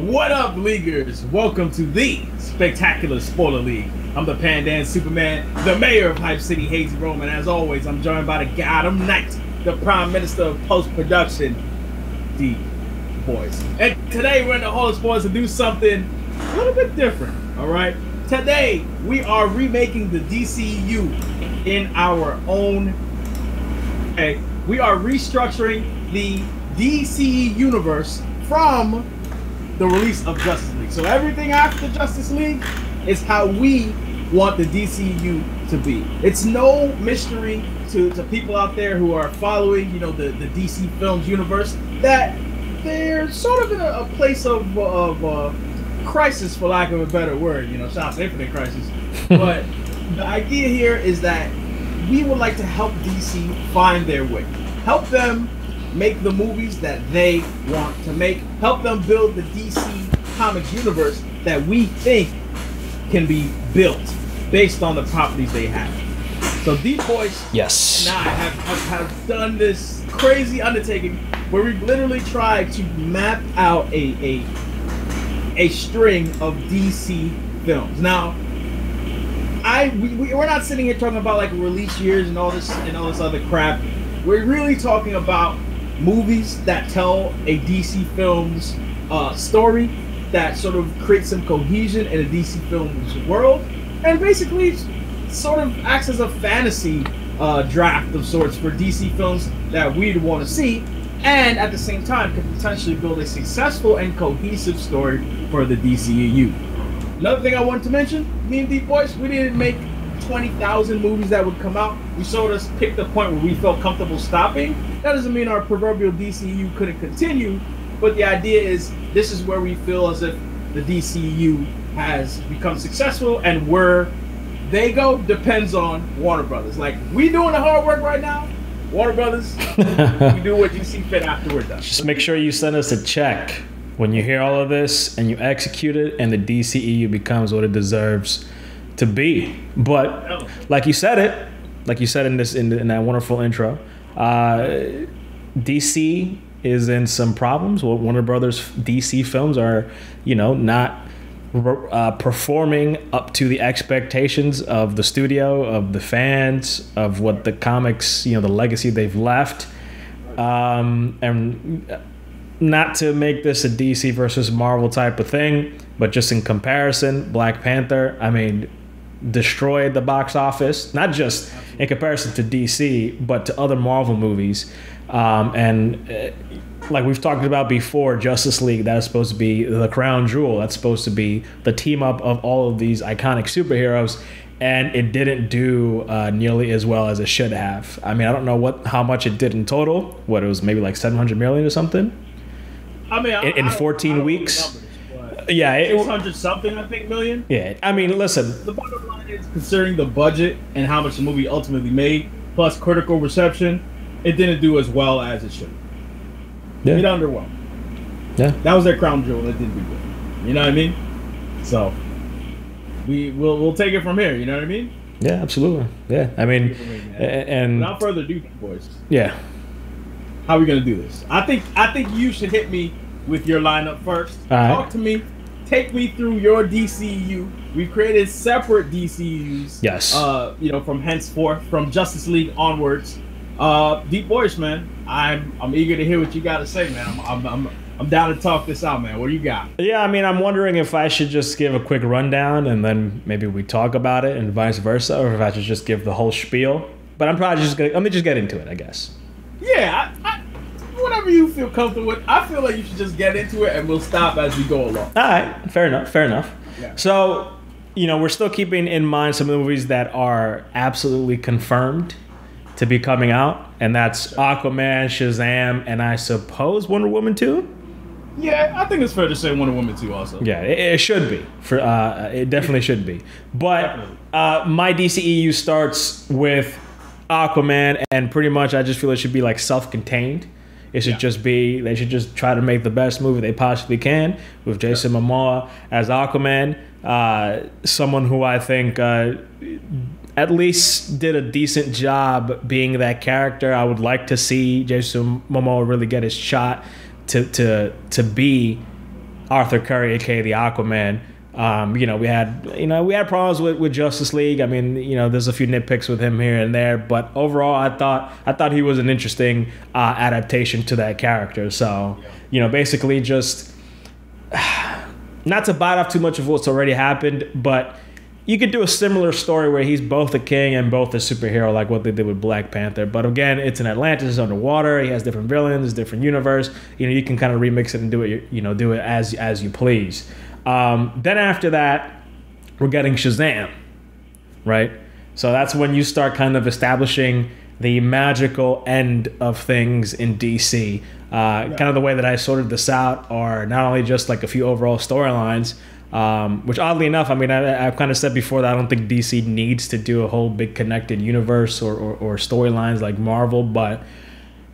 What up, leaguers? Welcome to the Spectacular Spoiler League. I'm the Pandan Superman, the mayor of Hype City, Hazyrome, and as always, I'm joined by the Gotham Knight, the Prime Minister of Post-Production, Deepboyce. And today we're in the Hall of Spoilers to do something a little bit different, alright? Today, we are remaking the DCEU in our own way. We are restructuring the DCE universe from the release of Justice League. So everything after Justice League is how we want the DCU to be. It's no mystery to people out there who are following, you know, the DC Films universe that they're sort of in a place of crisis, for lack of a better word. You know, shout out to Infinite Crisis. But the idea here is that we would like to help DC find their way, help them make the movies that they want to make, help them build the DC Comics universe that we think can be built based on the properties they have. So Deepboyce and I have done this crazy undertaking where we've literally tried to map out a string of DC films. Now, we're not sitting here talking about like release years and all this other crap. We're really talking about movies that tell a DC Films story that sort of creates some cohesion in a DC Films world, and basically sort of acts as a fantasy draft of sorts for DC Films that we'd want to see, and at the same time could potentially build a successful and cohesive story for the DCEU. Another thing I wanted to mention, me and Deepboyce, we didn't make 20,000 movies that would come out. We sort of picked a point where we felt comfortable stopping. That doesn't mean our proverbial DCU couldn't continue, but the idea is this is where we feel as if the DCU has become successful, and where they go depends on Warner Brothers. Like, we doing the hard work right now. Warner Brothers, we do what you see fit after we're done. Just make sure you send us a check when you hear all of this and you execute it, and the DCEU becomes what it deserves to be. But like you said in that wonderful intro, DC is in some problems. Well, Warner Brothers DC films are, you know, not performing up to the expectations of the studio, of the fans, of what the comics, you know, the legacy they've left. And not to make this a DC versus Marvel type of thing, but just in comparison, Black Panther, I mean, destroyed the box office, not just in comparison to DC, but to other Marvel movies. Like we've talked about before, Justice League, that is supposed to be the crown jewel. That's supposed to be the team up of all of these iconic superheroes, and it didn't do nearly as well as it should have. I mean, I don't know how much it did in total. What, it was maybe like 700 million or something? I mean, in 14 weeks. Yeah, 600 something, I think, million. Yeah, I mean, listen. The bottom line is, considering the budget and how much the movie ultimately made, plus critical reception, it didn't do as well as it should. Yeah. It underwhelmed. Yeah, that was their crown jewel. That didn't do good. You know what I mean? So we'll take it from here. You know what I mean? Yeah, absolutely. Yeah, I mean, and without further ado, boys. Yeah. How are we gonna do this? I think you should hit me with your lineup first. Talk to me. Take me through your DCU. We've created separate DCUs. Yes. You know, from henceforth, from Justice League onwards. Deepboyce, man, I'm eager to hear what you got to say, man. I'm down to talk this out, man. What do you got? Yeah, I mean, I'm wondering if I should just give a quick rundown and then maybe we talk about it, and vice versa, or if I should just give the whole spiel. But I'm probably just gonna, let me just get into it, I guess. Yeah, whatever you feel comfortable with. I feel like you should just get into it, and we'll stop as we go along. All right, fair enough. Yeah. So, you know, we're still keeping in mind some of the movies that are absolutely confirmed to be coming out, and that's Aquaman, Shazam, and I suppose Wonder Woman 2. Yeah, I think it's fair to say Wonder Woman 2 also. Yeah, it should be. It definitely should be. But my DCEU starts with Aquaman, and pretty much I just feel it should be like self-contained. It should just be, they should just try to make the best movie they possibly can with Jason Momoa as Aquaman, someone who I think at least did a decent job being that character. I would like to see Jason Momoa really get his shot to be Arthur Curry, aka the Aquaman. We had problems with Justice League. I mean, there's a few nitpicks with him here and there, but overall, I thought he was an interesting adaptation to that character. So, basically just not to bite off too much of what's already happened, but you could do a similar story where he's both a king and both a superhero, like what they did with Black Panther. But again, it's in Atlantis, it's underwater. He has different villains, different universe. You can kind of remix it and do it as you please. Then after that, we're getting Shazam, right? So that's when you start kind of establishing the magical end of things in DC. Kind of the way that I sorted this out are not only just like a few overall storylines, which oddly enough, I mean, I've kind of said before that I don't think DC needs to do a whole big connected universe or storylines like Marvel, but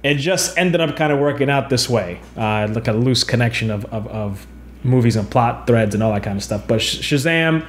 it just ended up kind of working out this way. Like a loose connection of movies and plot threads and all that kind of stuff. But Shazam,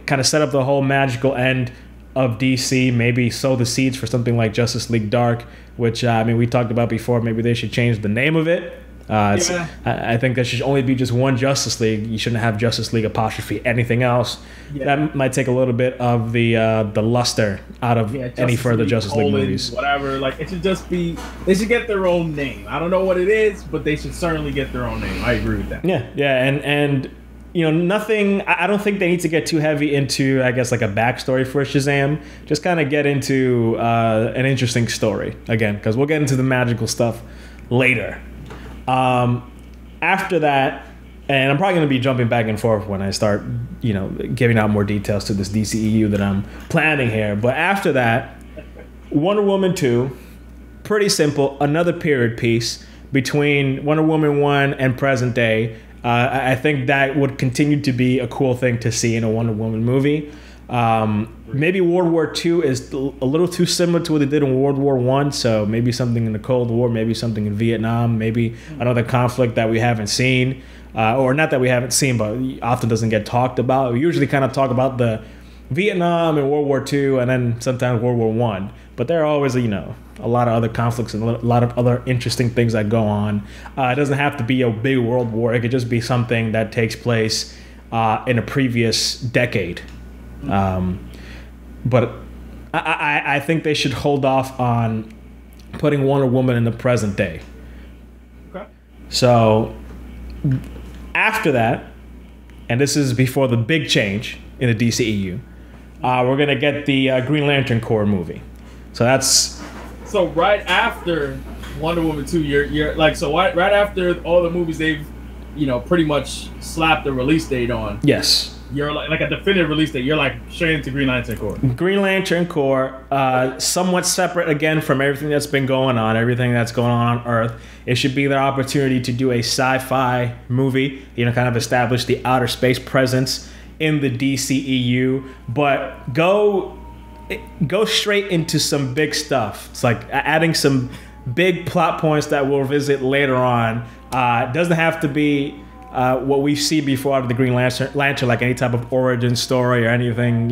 kind of set up the whole magical end of DC, maybe sow the seeds for something like Justice League Dark, which, we talked about before. Maybe they should change the name of it. I think there should only be just one Justice League. You shouldn't have Justice League apostrophe anything else. Yeah. That might take a little bit of the luster out of any further Justice League movies. Whatever, like it should just be. They should get their own name. I don't know what it is, but they should certainly get their own name. I agree with that. Yeah, and nothing. I don't think they need to get too heavy into, I guess, like a backstory for Shazam. Just kind of get into an interesting story again, because we'll get into the magical stuff later. After that, and I'm probably going to be jumping back and forth when I start, giving out more details to this DCEU that I'm planning here. But after that, Wonder Woman 2, pretty simple, another period piece between Wonder Woman 1 and present day. I think that would continue to be a cool thing to see in a Wonder Woman movie. Maybe World War II is a little too similar to what they did in World War I, so maybe something in the Cold War, maybe something in Vietnam, maybe another conflict that we haven't seen, or not that we haven't seen, but often doesn't get talked about. We usually kind of talk about the Vietnam and World War II, and then sometimes World War I, but there are always, a lot of other conflicts and a lot of other interesting things that go on. It doesn't have to be a big world war. It could just be something that takes place in a previous decade. But I think they should hold off on putting Wonder Woman in the present day. Okay. So after that, and this is before the big change in the DCEU, we're gonna get the Green Lantern Corps movie. So that's right after Wonder Woman 2. You're like right after all the movies they've pretty much slapped the release date on. Yes. You're like a definitive release date. You're like straight into Green Lantern Corps. Green Lantern Corps, somewhat separate again from everything that's been going on, everything that's going on Earth. It should be their opportunity to do a sci-fi movie, kind of establish the outer space presence in the DCEU, but go straight into some big stuff. It's like adding some big plot points that we'll visit later on. It doesn't have to be what we see before out of the Green Lantern, like any type of origin story or anything,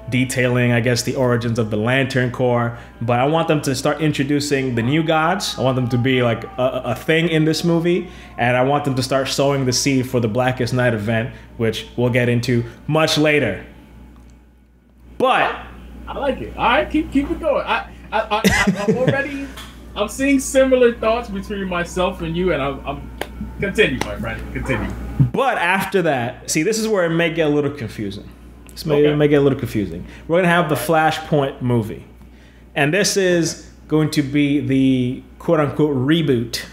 detailing, I guess, the origins of the Lantern Corps. But I want them to start introducing the new gods. I want them to be like a thing in this movie. And I want them to start sowing the seed for the Blackest Night event, which we'll get into much later. But I like it. All right, keep it going. I'm already, I'm seeing similar thoughts between myself and you, and I'm continue, my friend. Continue. But after that, see, this is where it may get a little confusing. It may get a little confusing. We're gonna have the Flashpoint movie, and this is going to be the quote-unquote reboot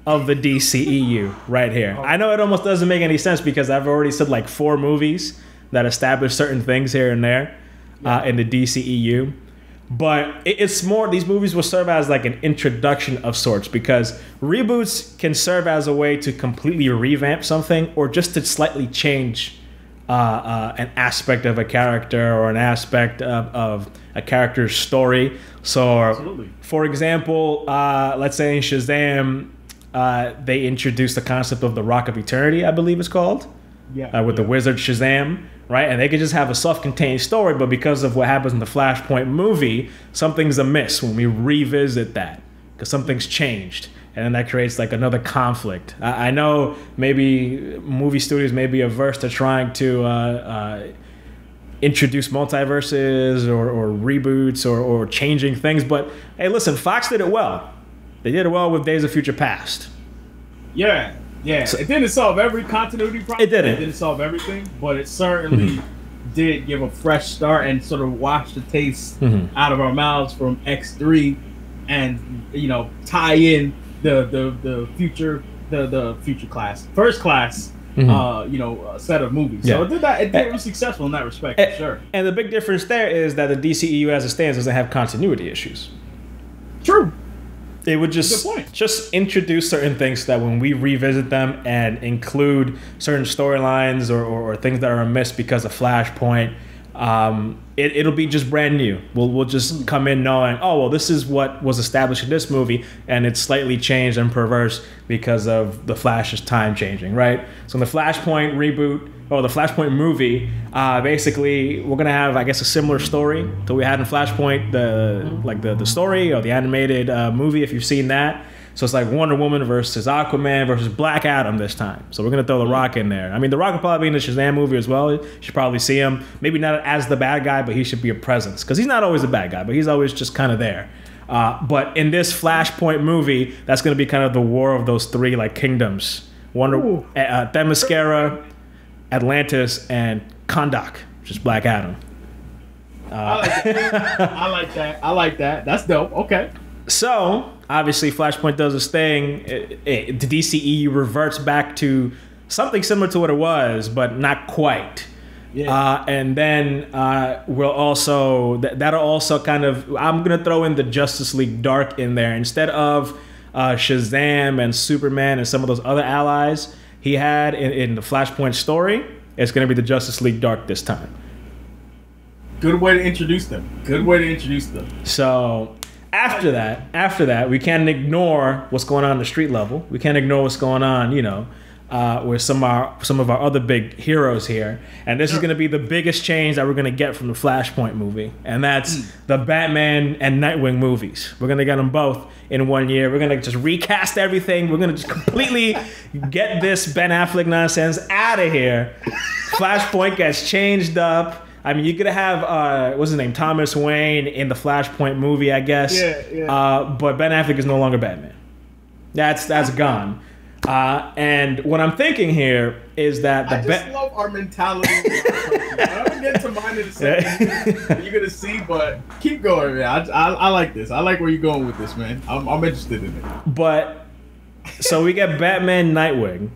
of the DCEU right here. I know it almost doesn't make any sense because I've already said like 4 movies that establish certain things here and there in the DCEU. But it's more, these movies will serve as like an introduction of sorts, because reboots can serve as a way to completely revamp something or just to slightly change an aspect of a character or an aspect of a character's story. So, absolutely. For example, let's say in Shazam, they introduced the concept of the Rock of Eternity, I believe it's called. With the wizard Shazam, right? And they could just have a self-contained story, but because of what happens in the Flashpoint movie, something's amiss when we revisit that, because something's changed. and then that creates like another conflict. I know maybe movie studios may be averse to trying to introduce multiverses or reboots or changing things, but hey, listen, Fox did it well. They did it well with Days of Future Past. Yeah. So, it didn't solve every continuity problem. It didn't. It didn't solve everything, but it certainly did give a fresh start and sort of wash the taste out of our mouths from X3, and tie in the future class, first class, set of movies. So it did that. It was successful in that respect, for sure. And the big difference there is that the DCEU as it stands doesn't have continuity issues. True. They would just introduce certain things so that when we revisit them and include certain storylines or things that are amiss because of Flashpoint, it'll be just brand new. We'll just come in knowing, oh, well, this is what was established in this movie, and it's slightly changed and perverse because of the Flash's time changing, right? So in the Flashpoint reboot, or the Flashpoint movie, basically we're gonna have, I guess, a similar story that we had in Flashpoint, the story or the animated movie, if you've seen that. So it's like Wonder Woman versus Aquaman versus Black Adam this time. So we're gonna throw The Rock in there. I mean, The Rock will probably be in the Shazam movie as well. You should probably see him. Maybe not as the bad guy, but he should be a presence, because he's not always a bad guy, but he's always just kind of there. But in this Flashpoint movie, that's gonna be kind of the war of those three like kingdoms: Themyscira, Atlantis, and Kahndaq, which is Black Adam. I like that. That's dope. Okay. So obviously, Flashpoint does its thing. The DCEU reverts back to something similar to what it was, but not quite. Yeah. And then we'll also that'll also kind of, I'm gonna throw in the Justice League Dark in there instead of Shazam and Superman and some of those other allies he had in the Flashpoint story. It's going to be the Justice League Dark this time. Good way to introduce them. So after that, we can't ignore what's going on in the street level. We can't ignore what's going on, with some of our other big heroes here. And this is going to be the biggest change that we're going to get from the Flashpoint movie. And that's the Batman and Nightwing movies. We're going to get them both in 1 year. We're going to just recast everything. We're going to just completely get this Ben Affleck nonsense out of here. Flashpoint gets changed up. I mean, you're going to have, what's his name, Thomas Wayne in the Flashpoint movie, I guess. Yeah. But Ben Affleck is no longer Batman. That's gone. And what I'm thinking here is that I just love our mentality. I'm gonna get to mine in a second. You're gonna see, but keep going, man. I like this. I like where you're going with this, man. I'm interested in it. But so we get Batman Nightwing,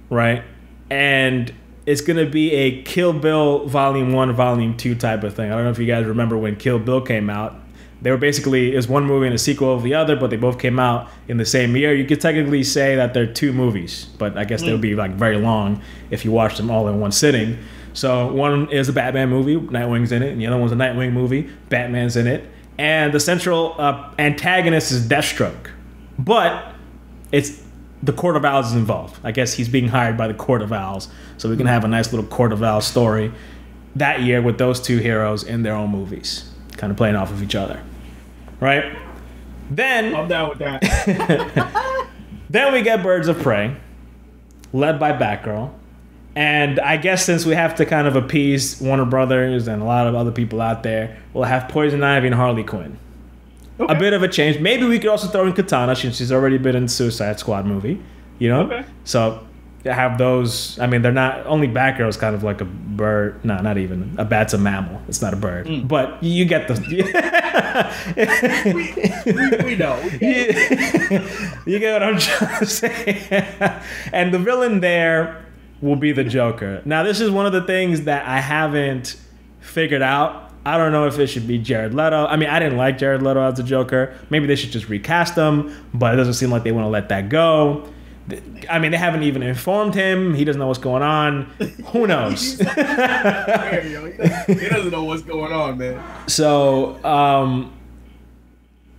right? And it's gonna be a Kill Bill Volume 1, Volume 2 type of thing. I don't know if you guys remember when Kill Bill came out. They were basically, is one movie and a sequel of the other, but they both came out in the same year. You could technically say that they're two movies, but I guess they would be like very long if you watched them all in one sitting. So one is a Batman movie, Nightwing's in it, and the other one's a Nightwing movie, Batman's in it. And the central antagonist is Deathstroke. But it's the Court of Owls is involved. I guess he's being hired by the Court of Owls. So we can have a nice little Court of Owls story that year with those two heroes in their own movies, kind of playing off of each other. Right? Then I'm down with that. Then we get Birds of Prey, led by Batgirl. And I guess since we have to kind of appease Warner Brothers and a lot of other people out there, we'll have Poison Ivy and Harley Quinn. Okay. A bit of a change. Maybe we could also throw in Katana, since she's already been in the Suicide Squad movie. You know? Okay. So have those. I mean, they're not, only Batgirl is kind of like a bird. No, not even. A bat's a mammal. It's not a bird. But you get the. we know. You get what I'm trying to say. And the villain there will be the Joker. Now, this is one of the things that I haven't figured out. I don't know if it should be Jared Leto. I mean, I didn't like Jared Leto as a Joker. Maybe they should just recast him, but it doesn't seem like they want to let that go. I mean, they haven't even informed him. He doesn't know what's going on. Who knows? He doesn't know what's going on, man. So,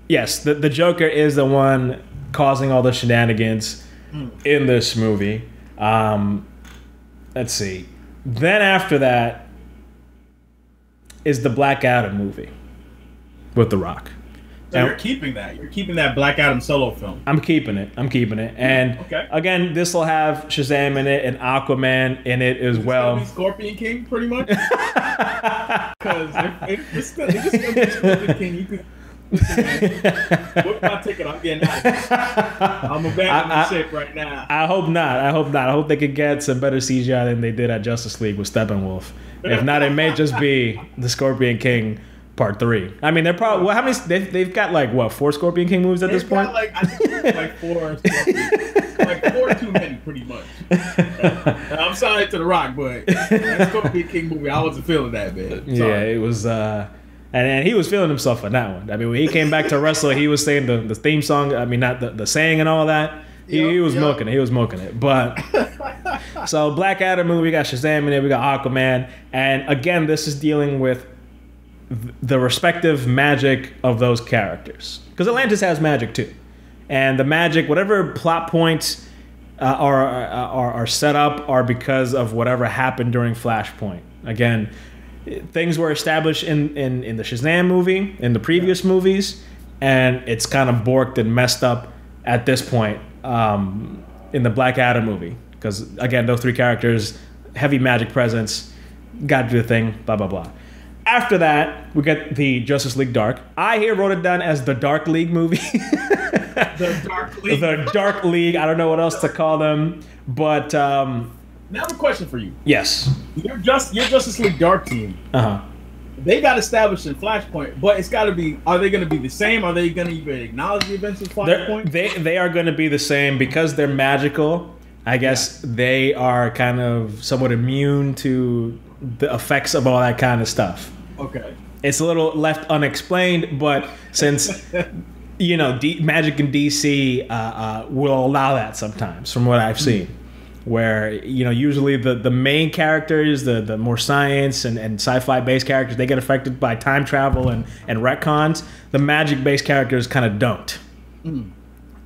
yes, the Joker is the one causing all the shenanigans in this movie. Let's see. Then after that is the Black Adam movie with The Rock. So you're keeping that. You're keeping that Black Adam solo film. I'm keeping it. And again, this will have Shazam in it and Aquaman in it as well. Gonna be Scorpion King, pretty much. Because if it's gonna be Scorpion King, you could. What's my ticket? I'm getting out of this. I'm abandoning ship right now. I hope not. I hope they could get some better CGI than they did at Justice League with Steppenwolf. If not, it may just be the Scorpion King Part 3. I mean, they're probably how many? They've got like what 4 Scorpion King movies at this point? I think like 4. Like 4 too many, pretty much. I'm sorry to The Rock, but that Scorpion King movie, I wasn't feeling that, man. Yeah, it was. And he was feeling himself on that one. I mean, when he came back to wrestle, he was saying the theme song. I mean, not the saying and all that. He was milking it. He was milking it. But so Black Adam movie, we got Shazam in it, we got Aquaman, and again, this is dealing with the respective magic of those characters, because Atlantis has magic too, and the magic, whatever plot points are set up, are because of whatever happened during Flashpoint. Again, things were established in the Shazam movie, in the previous movies, and it's kind of borked and messed up at this point in the Black Adam movie, because again, those 3 characters, heavy magic presence, got to do the thing, blah blah blah. After that, we get the Justice League Dark. I here wrote it down as the Dark League movie. The Dark League. The Dark League. I don't know what else to call them, but now I have a question for you. Yes. Your Justice League Dark team. They got established in Flashpoint, but it's got to be. Are they going to be the same? Are they going to even acknowledge the events of Flashpoint? They are going to be the same because they're magical. I guess they are kind of somewhat immune to the effects of all that kind of stuff. Okay. It's a little left unexplained, but since magic in DC will allow that sometimes, from what I've seen, where usually the main characters, the more science and sci-fi based characters, they get affected by time travel and retcons. The magic based characters kind of don't.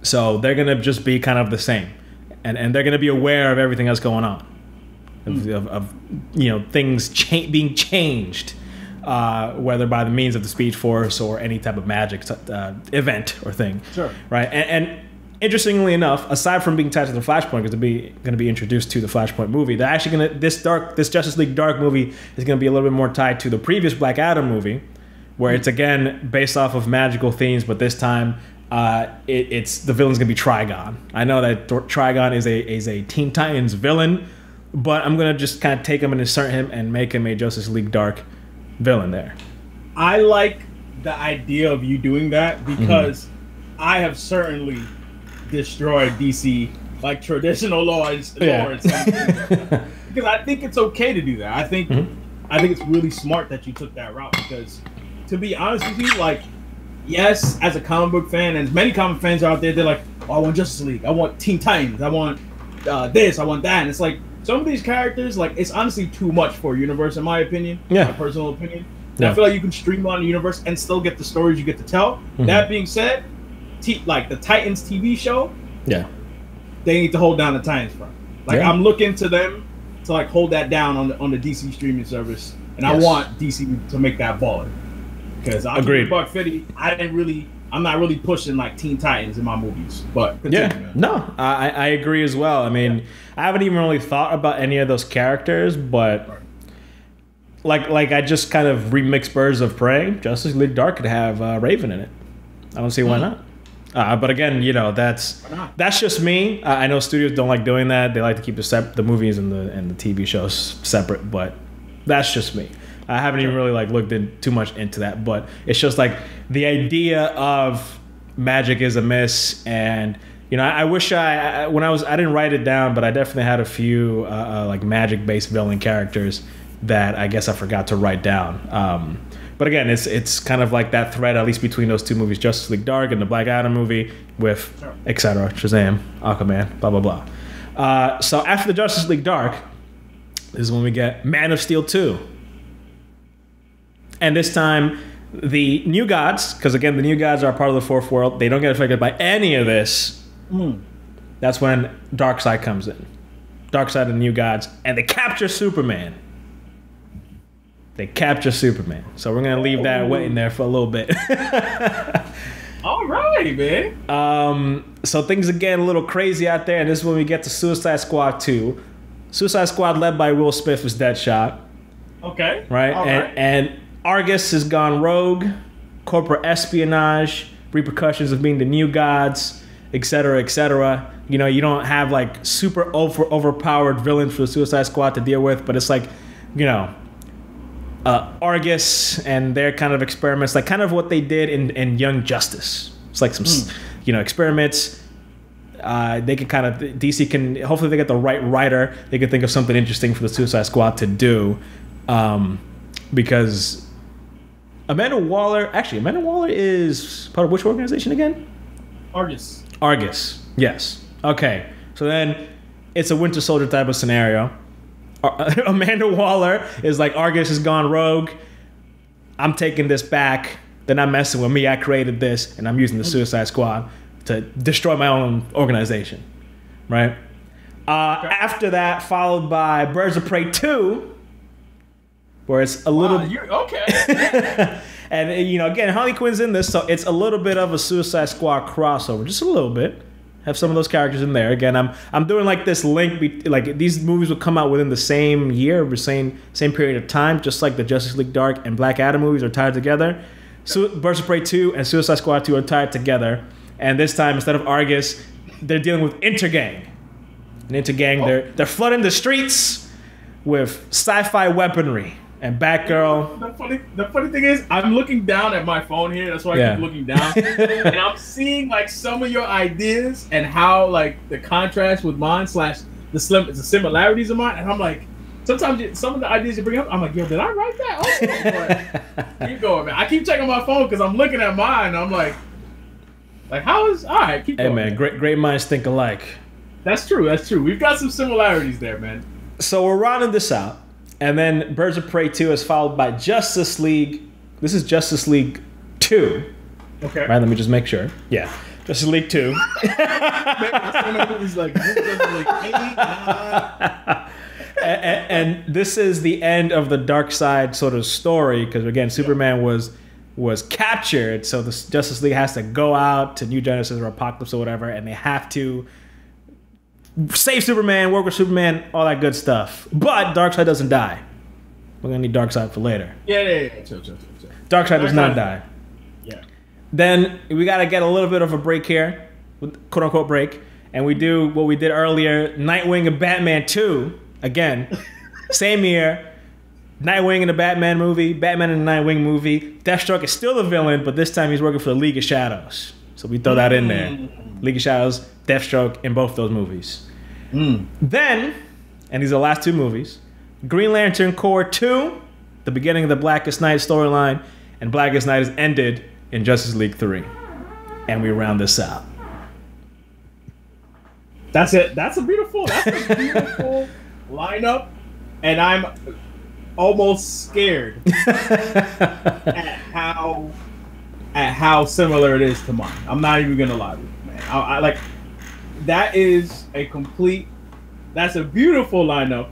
So they're gonna just be kind of the same, and they're gonna be aware of everything that's going on, of things being changed. Whether by the means of the Speed Force or any type of magic event or thing. Sure. Right? And interestingly enough, aside from being tied to the Flashpoint, because they're going to be introduced to the Flashpoint movie, they're actually going to this Justice League Dark movie is going to be a little bit more tied to the previous Black Adam movie, where it's again based off of magical themes, but this time it's the villain's going to be Trigon. I know that Trigon is a Teen Titans villain, but I'm going to just kind of take him and insert him and make him a Justice League Dark villain there. I like the idea of you doing that because I have certainly destroyed DC like traditional laws. Because I think it's okay to do that. I think it's really smart that you took that route, because to be honest with you, like, yes, as a comic book fan, and as many comic fans are out there, they're like, oh, I want Justice League, I want Teen Titans, I want this, I want that, and it's like, some of these characters, like, it's honestly too much for a universe, in my opinion. My personal opinion. And I feel like you can streamline the universe and still get the stories you get to tell. That being said, like the Titans TV show, they need to hold down the Titans front. Like, I'm looking to them to like hold that down on the DC streaming service, and I want DC to make that baller. Because I agree, Buck 50, I'm not really pushing like Teen Titans in my movies, but continue, no, I agree as well. I mean, I haven't even really thought about any of those characters, but like I just kind of remixed Birds of Prey. Justice League Dark could have Raven in it. I don't see why not. But again, that's just me. I know studios don't like doing that. They like to keep the movies and the TV shows separate, but that's just me. I haven't even really like looked too much into that, but it's just like the idea of magic is a miss, and I wish I didn't write it down, but I definitely had a few like magic based villain characters that I guess I forgot to write down. But again, it's kind of like that thread, at least between those 2 movies, Justice League Dark and the Black Adam movie, with etc. Shazam, Aquaman, blah blah blah. So after the Justice League Dark, this is when we get Man of Steel 2. And this time, the New Gods, because again, the New Gods are part of the Fourth World. They don't get affected by any of this. That's when Darkseid comes in. Darkseid and the New Gods, and they capture Superman. So we're going to leave that waiting there for a little bit. Okay, man. So things are getting a little crazy out there, and this is when we get to Suicide Squad 2. Suicide Squad, led by Will Smith, was Deadshot. Okay. Right? All right. And Argus has gone rogue, corporate espionage, repercussions of being the new gods, etc., etc. You know, you don't have like super overpowered villains for the Suicide Squad to deal with, but it's like, you know, Argus and their kind of experiments, like kind of what they did in Young Justice. It's like some, you know, experiments. They can kind of, DC can, hopefully they get the right writer. They can think of something interesting for the Suicide Squad to do. Because Amanda Waller is part of which organization again? Argus. Argus, yes. Okay, so then it's a Winter Soldier type of scenario. Amanda Waller is like, Argus has gone rogue. I'm taking this back. They're not messing with me. I created this, and I'm using the Suicide Squad to destroy my own organization, right? After that, followed by Birds of Prey 2, where it's a little... okay. And, you know, again, Harley Quinn's in this, so it's a little bit of a Suicide Squad crossover, just a little bit. Have some of those characters in there. Again, I'm doing like this link, like these movies will come out within the same year, or same period of time, just like the Justice League Dark and Black Adam movies are tied together. So Birds of Prey 2 and Suicide Squad 2 are tied together, and this time instead of Argus, they're dealing with Intergang. And Intergang, they're flooding the streets with sci-fi weaponry. And Batgirl. The funny thing is, I'm looking down at my phone here. That's why I keep looking down, and I'm seeing like some of your ideas and how like the contrast with mine / the similarities of mine. And I'm like, sometimes some of the ideas you bring up, I'm like, yo, did I write that? Oh, keep going, man. I keep checking my phone because I'm looking at mine. And I'm like how is all right? Keep going. Hey man, great minds think alike. That's true. That's true. We've got some similarities there, man. So we're rounding this out. And then Birds of Prey 2 is followed by Justice League. This is Justice League 2. Okay. Right, let me just make sure. Yeah. Justice League 2. And this is the end of the dark side sort of story, because again, Superman was captured, so the Justice League has to go out to New Genesis or Apocalypse or whatever, and they have to save Superman, work with Superman, all that good stuff. But Darkseid doesn't die. We're gonna need Darkseid for later. Yeah. Chill. Darkseid does not die. Yeah. Then we gotta get a little bit of a break here, quote unquote break, and we do what we did earlier: Nightwing and Batman 2 again, same year. Nightwing in the Batman movie, Batman in the Nightwing movie. Deathstroke is still the villain, but this time he's working for the League of Shadows. So we throw that in there. League of Shadows, Deathstroke in both those movies. Then, and these are the last two movies, Green Lantern Corps 2, the beginning of the Blackest Night storyline, and Blackest Night is ended in Justice League 3. And we round this out. That's it. That's a beautiful lineup, and I'm almost scared at how similar it is to mine. I'm not even gonna lie to you, man. I like that is that's a beautiful lineup,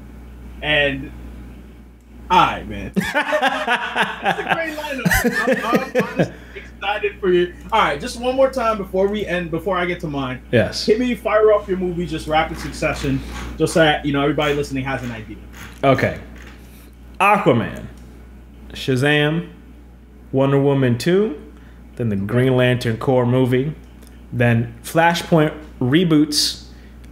and man, that's a great lineup. I'm honestly excited for you. All right, just one more time before we end, before I get to mine. Yes. Hit me, fire off your movie, just rapid succession, just so everybody listening has an idea. Okay. Aquaman, Shazam, Wonder Woman 2, then the Green Lantern Corps movie, then Flashpoint reboots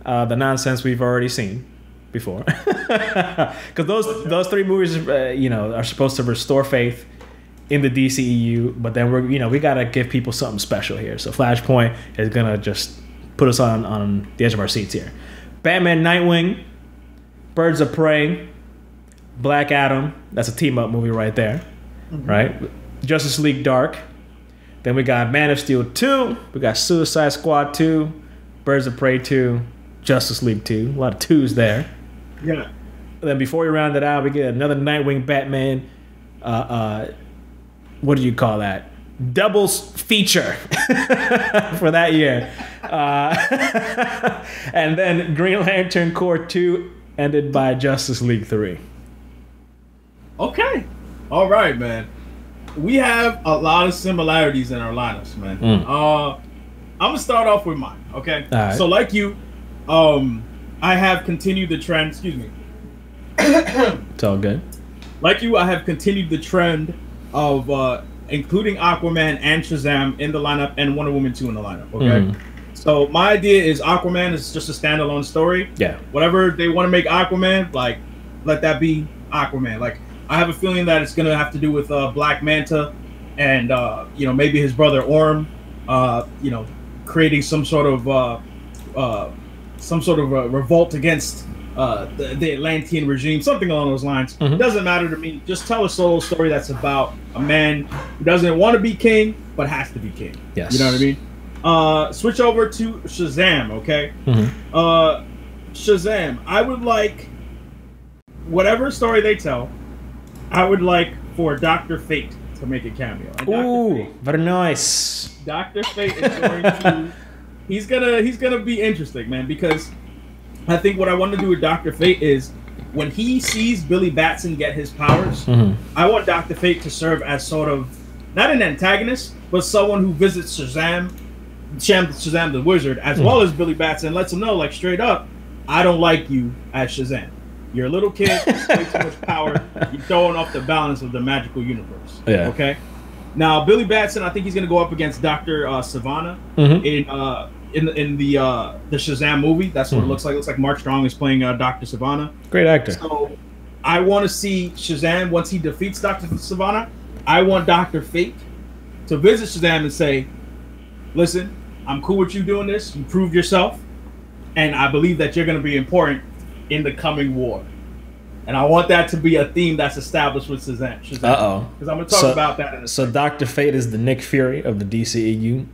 the nonsense we've already seen before, because those three movies, are supposed to restore faith in the DCEU, but then we gotta give people something special here. So Flashpoint is gonna just put us on the edge of our seats here. Batman, Nightwing, Birds of Prey, Black Adam, that's a team-up movie right there, right? Justice League Dark. Then we got Man of Steel 2, we got Suicide Squad 2, Birds of Prey 2, Justice League 2. A lot of twos there. Yeah. Then before we round it out, we get another Nightwing Batman, what do you call that? Doubles feature for that year. And then Green Lantern Corps 2 ended by Justice League 3. Okay. All right, man. We have a lot of similarities in our lineups, man. I'm gonna start off with mine. Okay. All right. So like you, I have continued the trend. Excuse me. It's all good. Like you, I have continued the trend of including Aquaman and Shazam in the lineup and Wonder Woman 2 in the lineup. Okay. So my idea is Aquaman is just a standalone story. Yeah. Whatever they want to make Aquaman, like, let that be Aquaman. Like, I have a feeling that it's gonna have to do with Black Manta, and you know, maybe his brother Orm, you know, creating some sort of revolt against the Atlantean regime, something along those lines. It doesn't matter to me. Just tell a solo story that's about a man who doesn't want to be king but has to be king. Yes. You know what I mean? Switch over to Shazam, okay? Shazam, I would like, whatever story they tell, I would like for Dr. Fate to make a cameo. And Ooh, very nice. Dr. Fate is going to, he's gonna be interesting, man, because I think what I want to do with Dr. Fate is when he sees Billy Batson get his powers, I want Dr. Fate to serve as sort of, not an antagonist, but someone who visits Shazam the Wizard, as well as Billy Batson, lets him know, like, straight up, I don't like you as Shazam. You're a little kid, way too much power, you're throwing off the balance of the magical universe. Yeah. Okay? Now, Billy Batson, I think he's going to go up against Dr. Savannah in the Shazam movie. That's what it looks like. It looks like Mark Strong is playing Dr. Savannah. Great actor. So, I want to see Shazam, once he defeats Dr. Savannah, I want Dr. Fate to visit Shazam and say, listen, I'm cool with you doing this. You proved yourself. And I believe that you're going to be important in the coming war. And I want that to be a theme that's established with Shazam. Uh-oh. Because I'm going to talk about that in a second. So Dr. Fate is the Nick Fury of the DCEU?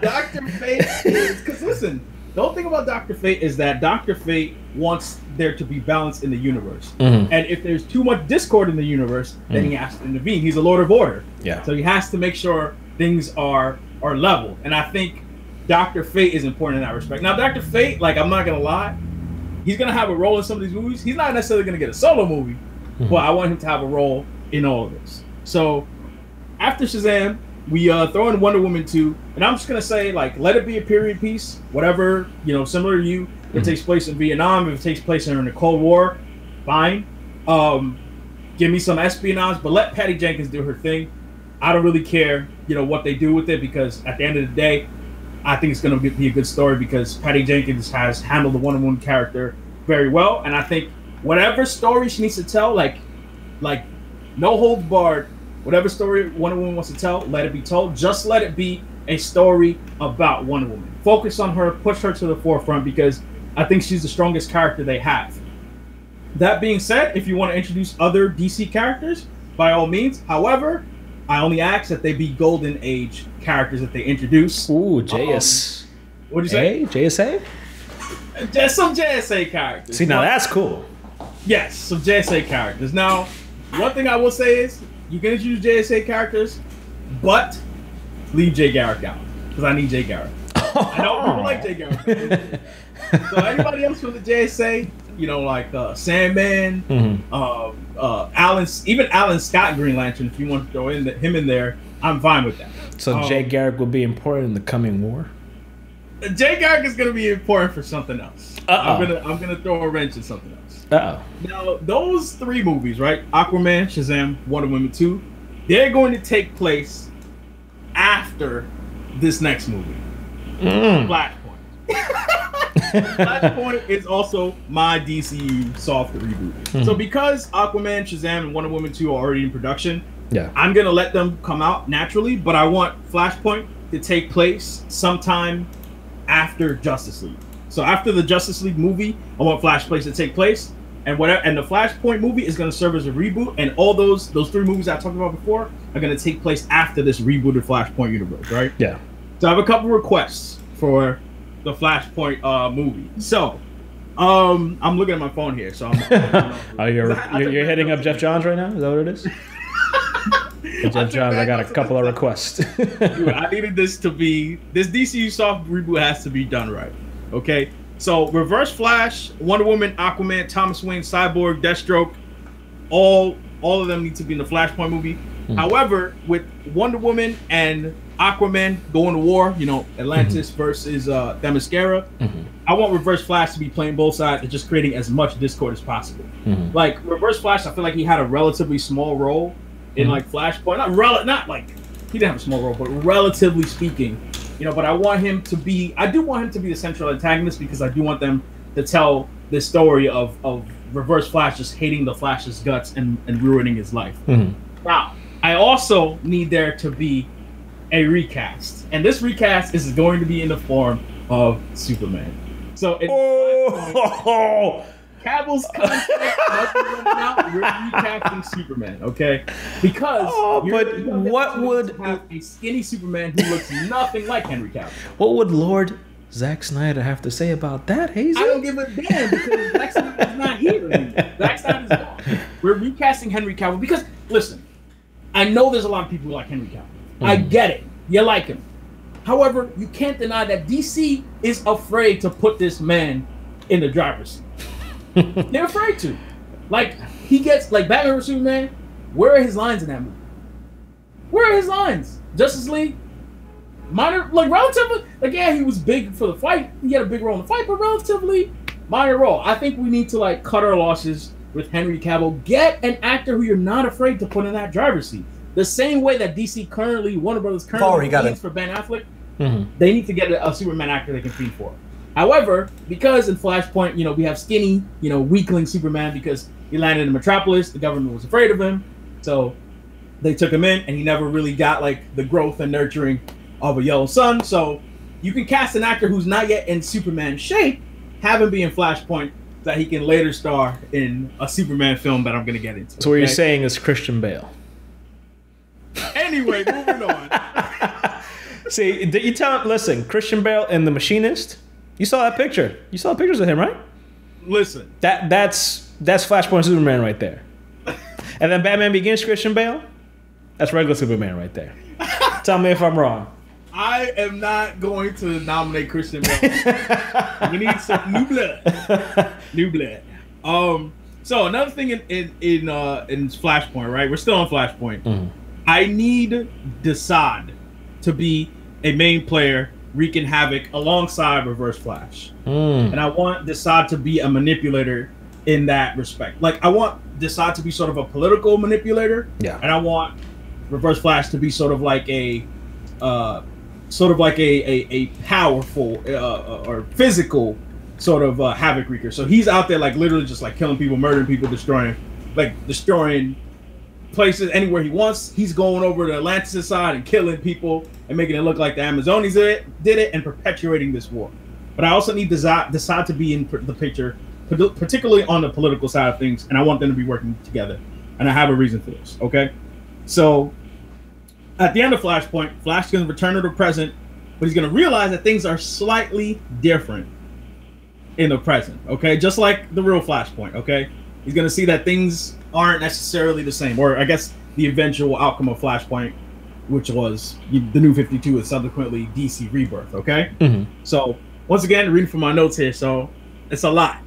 Dr. Fate is... Because listen, the whole thing about Dr. Fate is that Dr. Fate wants there to be balance in the universe. And if there's too much discord in the universe, then he has to intervene. He's a Lord of Order. Yeah. So he has to make sure things are level. And I think Dr. Fate is important in that respect. Now, Dr. Fate, like, I'm not going to lie, he's going to have a role in some of these movies. He's not necessarily going to get a solo movie, but I want him to have a role in all of this. So, after Shazam, we throw in Wonder Woman 2, and I'm just going to say, like, let it be a period piece, whatever, you know, similar to you. If it takes place in Vietnam, if it takes place in the Cold War, fine. Give me some espionage, but let Patty Jenkins do her thing. I don't really care, you know, what they do with it, because at the end of the day, I think it's going to be a good story, because Patty Jenkins has handled the Wonder Woman character very well, and I think whatever story she needs to tell, like no holds barred, whatever story Wonder Woman wants to tell, let it be told. Just let it be a story about Wonder Woman. Focus on her, push her to the forefront, because I think she's the strongest character they have. That being said, if you want to introduce other DC characters, by all means. However, I only ask that they be Golden Age characters that they introduce. Ooh, JS. What'd you say? JSA? Just some JSA characters. See, now that's cool. Yes, some JSA characters. Now, one thing I will say is, you can introduce JSA characters, but leave Jay Garrick out, because I need Jay Garrick. I know people like Jay Garrick. So anybody else from the JSA, you know, like Sandman, even Alan Scott Green Lantern, if you want to throw him in there, I'm fine with that. So Jay Garrick will be important in the coming war? Jay Garrick is going to be important for something else. I'm gonna throw a wrench in something else. Now, those three movies, right? Aquaman, Shazam, Wonder Woman 2, they're going to take place after this next movie. Flashpoint. Flashpoint is also my DCEU soft reboot. So because Aquaman, Shazam, and Wonder Woman 2 are already in production, I'm going to let them come out naturally, but I want Flashpoint to take place sometime after Justice League. So after the Justice League movie, I want Flashpoint to take place, and the Flashpoint movie is going to serve as a reboot, and all those three movies I talked about before are going to take place after this rebooted Flashpoint universe, right? Yeah. So I have a couple requests for the Flashpoint movie. So, I'm looking at my phone here. So, you're hitting up Jeff Johns right now? Is that what it is? Jeff Johns, I got a couple of requests. Dude, I needed this DCU soft reboot has to be done right. Okay, so Reverse Flash, Wonder Woman, Aquaman, Thomas Wayne, Cyborg, Deathstroke, all of them need to be in the Flashpoint movie. However, with Wonder Woman and Aquaman going to war, you know, Atlantis versus Themyscira, I want Reverse Flash to be playing both sides and just creating as much discord as possible. Like Reverse Flash, I feel like he had a relatively small role in like Flashpoint. Not like he didn't have a small role, but relatively speaking, you know. But I do want him to be the central antagonist because I do want them to tell this story of Reverse Flash just hating the Flash's guts and ruining his life. Now, I also need there to be a recast, and this recast is going to be in the form of Superman. So, Cavill's contract running out. We're recasting Superman, okay? Because what would have a skinny Superman who looks nothing like Henry Cavill? What would Lord Zack Snyder have to say about that, Hazel? I don't give a damn because Zack Snyder's not here anymore. Zack Snyder's gone. We're recasting Henry Cavill because, listen, I know there's a lot of people who like Henry Cavill. I get it. You like him. However, you can't deny that DC is afraid to put this man in the driver's seat. They're afraid to. Like, he gets, like, Batman vs. Superman, where are his lines in that movie? Where are his lines? Justice League? Minor, like, relatively, like, yeah, he was big for the fight. He had a big role in the fight, but relatively minor role. I think we need to, like, cut our losses with Henry Cavill. Get an actor who you're not afraid to put in that driver's seat. The same way that DC currently, Warner Brothers currently feeds for Ben Affleck, they need to get a Superman actor they can feed for. However, because in Flashpoint, you know, we have skinny, you know, weakling Superman because he landed in Metropolis, the government was afraid of him, so they took him in, and he never really got, like, the growth and nurturing of a yellow sun. So you can cast an actor who's not yet in Superman shape, have him be in Flashpoint, that he can later star in a Superman film that I'm going to get into. So what you're saying is Christian Bale. Anyway, moving on. See, did you tell? Listen, Christian Bale in The Machinist. You saw that picture. You saw pictures of him, right? Listen, that's Flashpoint Superman right there. And then Batman Begins, Christian Bale. That's regular Superman right there. Tell me if I'm wrong. I am not going to nominate Christian Bale. We need some new blood. New blood. So another thing in Flashpoint, right? We're still on Flashpoint. I need Desaad to be a main player wreaking havoc alongside Reverse Flash. And I want Desaad to be a manipulator in that respect. Like, I want Desaad to be sort of a political manipulator. Yeah. And I want Reverse Flash to be sort of like a powerful or physical sort of havoc wreaker. So he's out there like literally just like killing people, murdering people, destroying places anywhere he wants. He's going over to Atlantis' side and killing people and making it look like the Amazonis did it and perpetuating this war. But I also need Desaad to be in the picture, particularly on the political side of things, and I want them to be working together. And I have a reason for this, okay? So at the end of Flashpoint, Flash is going to return to the present, but he's going to realize that things are slightly different in the present, okay? Just like the real Flashpoint, okay? He's going to see that things aren't necessarily the same, or I guess the eventual outcome of Flashpoint, which was the New 52 and subsequently DC Rebirth, okay? So, once again, reading from my notes here, so it's a lot.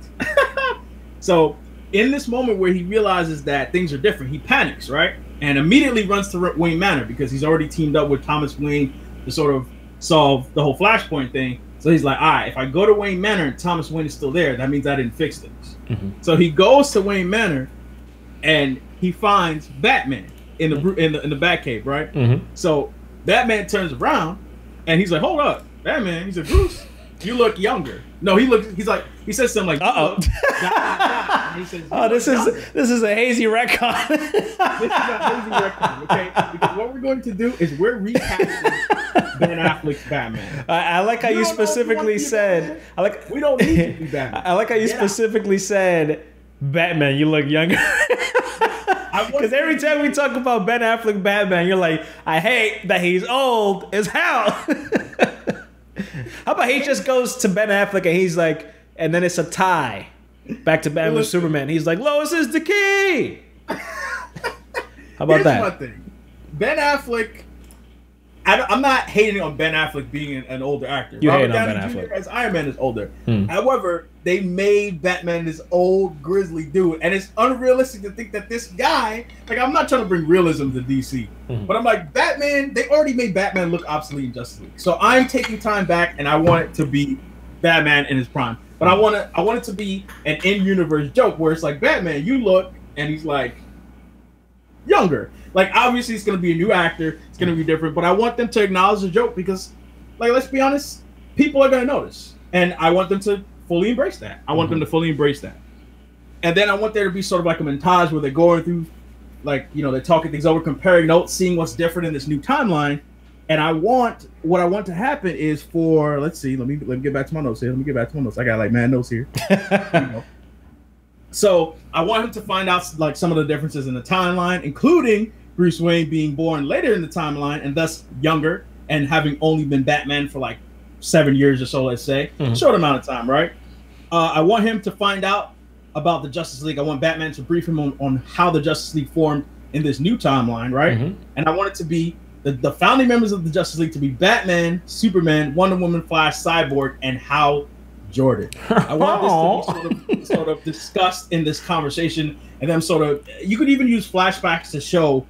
So, in this moment where he realizes that things are different, he panics, right? And immediately runs to Wayne Manor because he's already teamed up with Thomas Wayne to sort of solve the whole Flashpoint thing. So he's like, all right, if I go to Wayne Manor and Thomas Wayne is still there, that means I didn't fix things. So he goes to Wayne Manor and he finds Batman in the Batcave, right? So Batman turns around and he's like, hold up, Batman. He said, Bruce, you look younger. No, he says something like, he says, oh, this is a hazy retcon. This is a hazy retcon, okay? Because what we're going to do is we're recasting Ben Affleck's Batman. I like how you specifically said. We don't need to be Batman. I like how you specifically said, Batman, you look younger. Because every time we talk about Ben Affleck Batman, you're like, I hate that he's old as hell. How about he just goes to Ben Affleck and he's like, and then it's a tie back to Batman vs Superman. He's like, Lois is the key. How about that? One thing. Ben Affleck I'm not hating on Ben Affleck being an older actor. You Robert hating on Downey Ben Jr. Affleck. as Iron Man is older. However, they made Batman this old grizzly dude, and it's unrealistic to think that this guy, like, I'm not trying to bring realism to DC, but I'm like, Batman, they already made Batman look obsolete in Justice League. So I'm taking time back, and I want it to be Batman in his prime. But I want it to be an in-universe joke where it's like, Batman, you look, and he's like younger. Like, obviously, it's going to be a new actor. It's going to be different. But I want them to acknowledge the joke because, like, let's be honest, people are going to notice. And I want them to fully embrace that. I want them to fully embrace that. And then I want there to be sort of like a montage where they're going through, like, you know, they're talking things over, comparing notes, seeing what's different in this new timeline. And what I want to happen is for, let's see, let me get back to my notes here. I got, like, mad notes here. You know. So I want him to find out, like, some of the differences in the timeline, including Bruce Wayne being born later in the timeline and thus younger and having only been Batman for like 7 years or so, let's say. Short amount of time, right? I want him to find out about the Justice League. I want Batman to brief him on how the Justice League formed in this new timeline, right? And I want it to be the founding members of the Justice League to be Batman, Superman, Wonder Woman, Flash, Cyborg, and Hal Jordan. I want this to be sort of discussed in this conversation, and then sort of, you could even use flashbacks to show,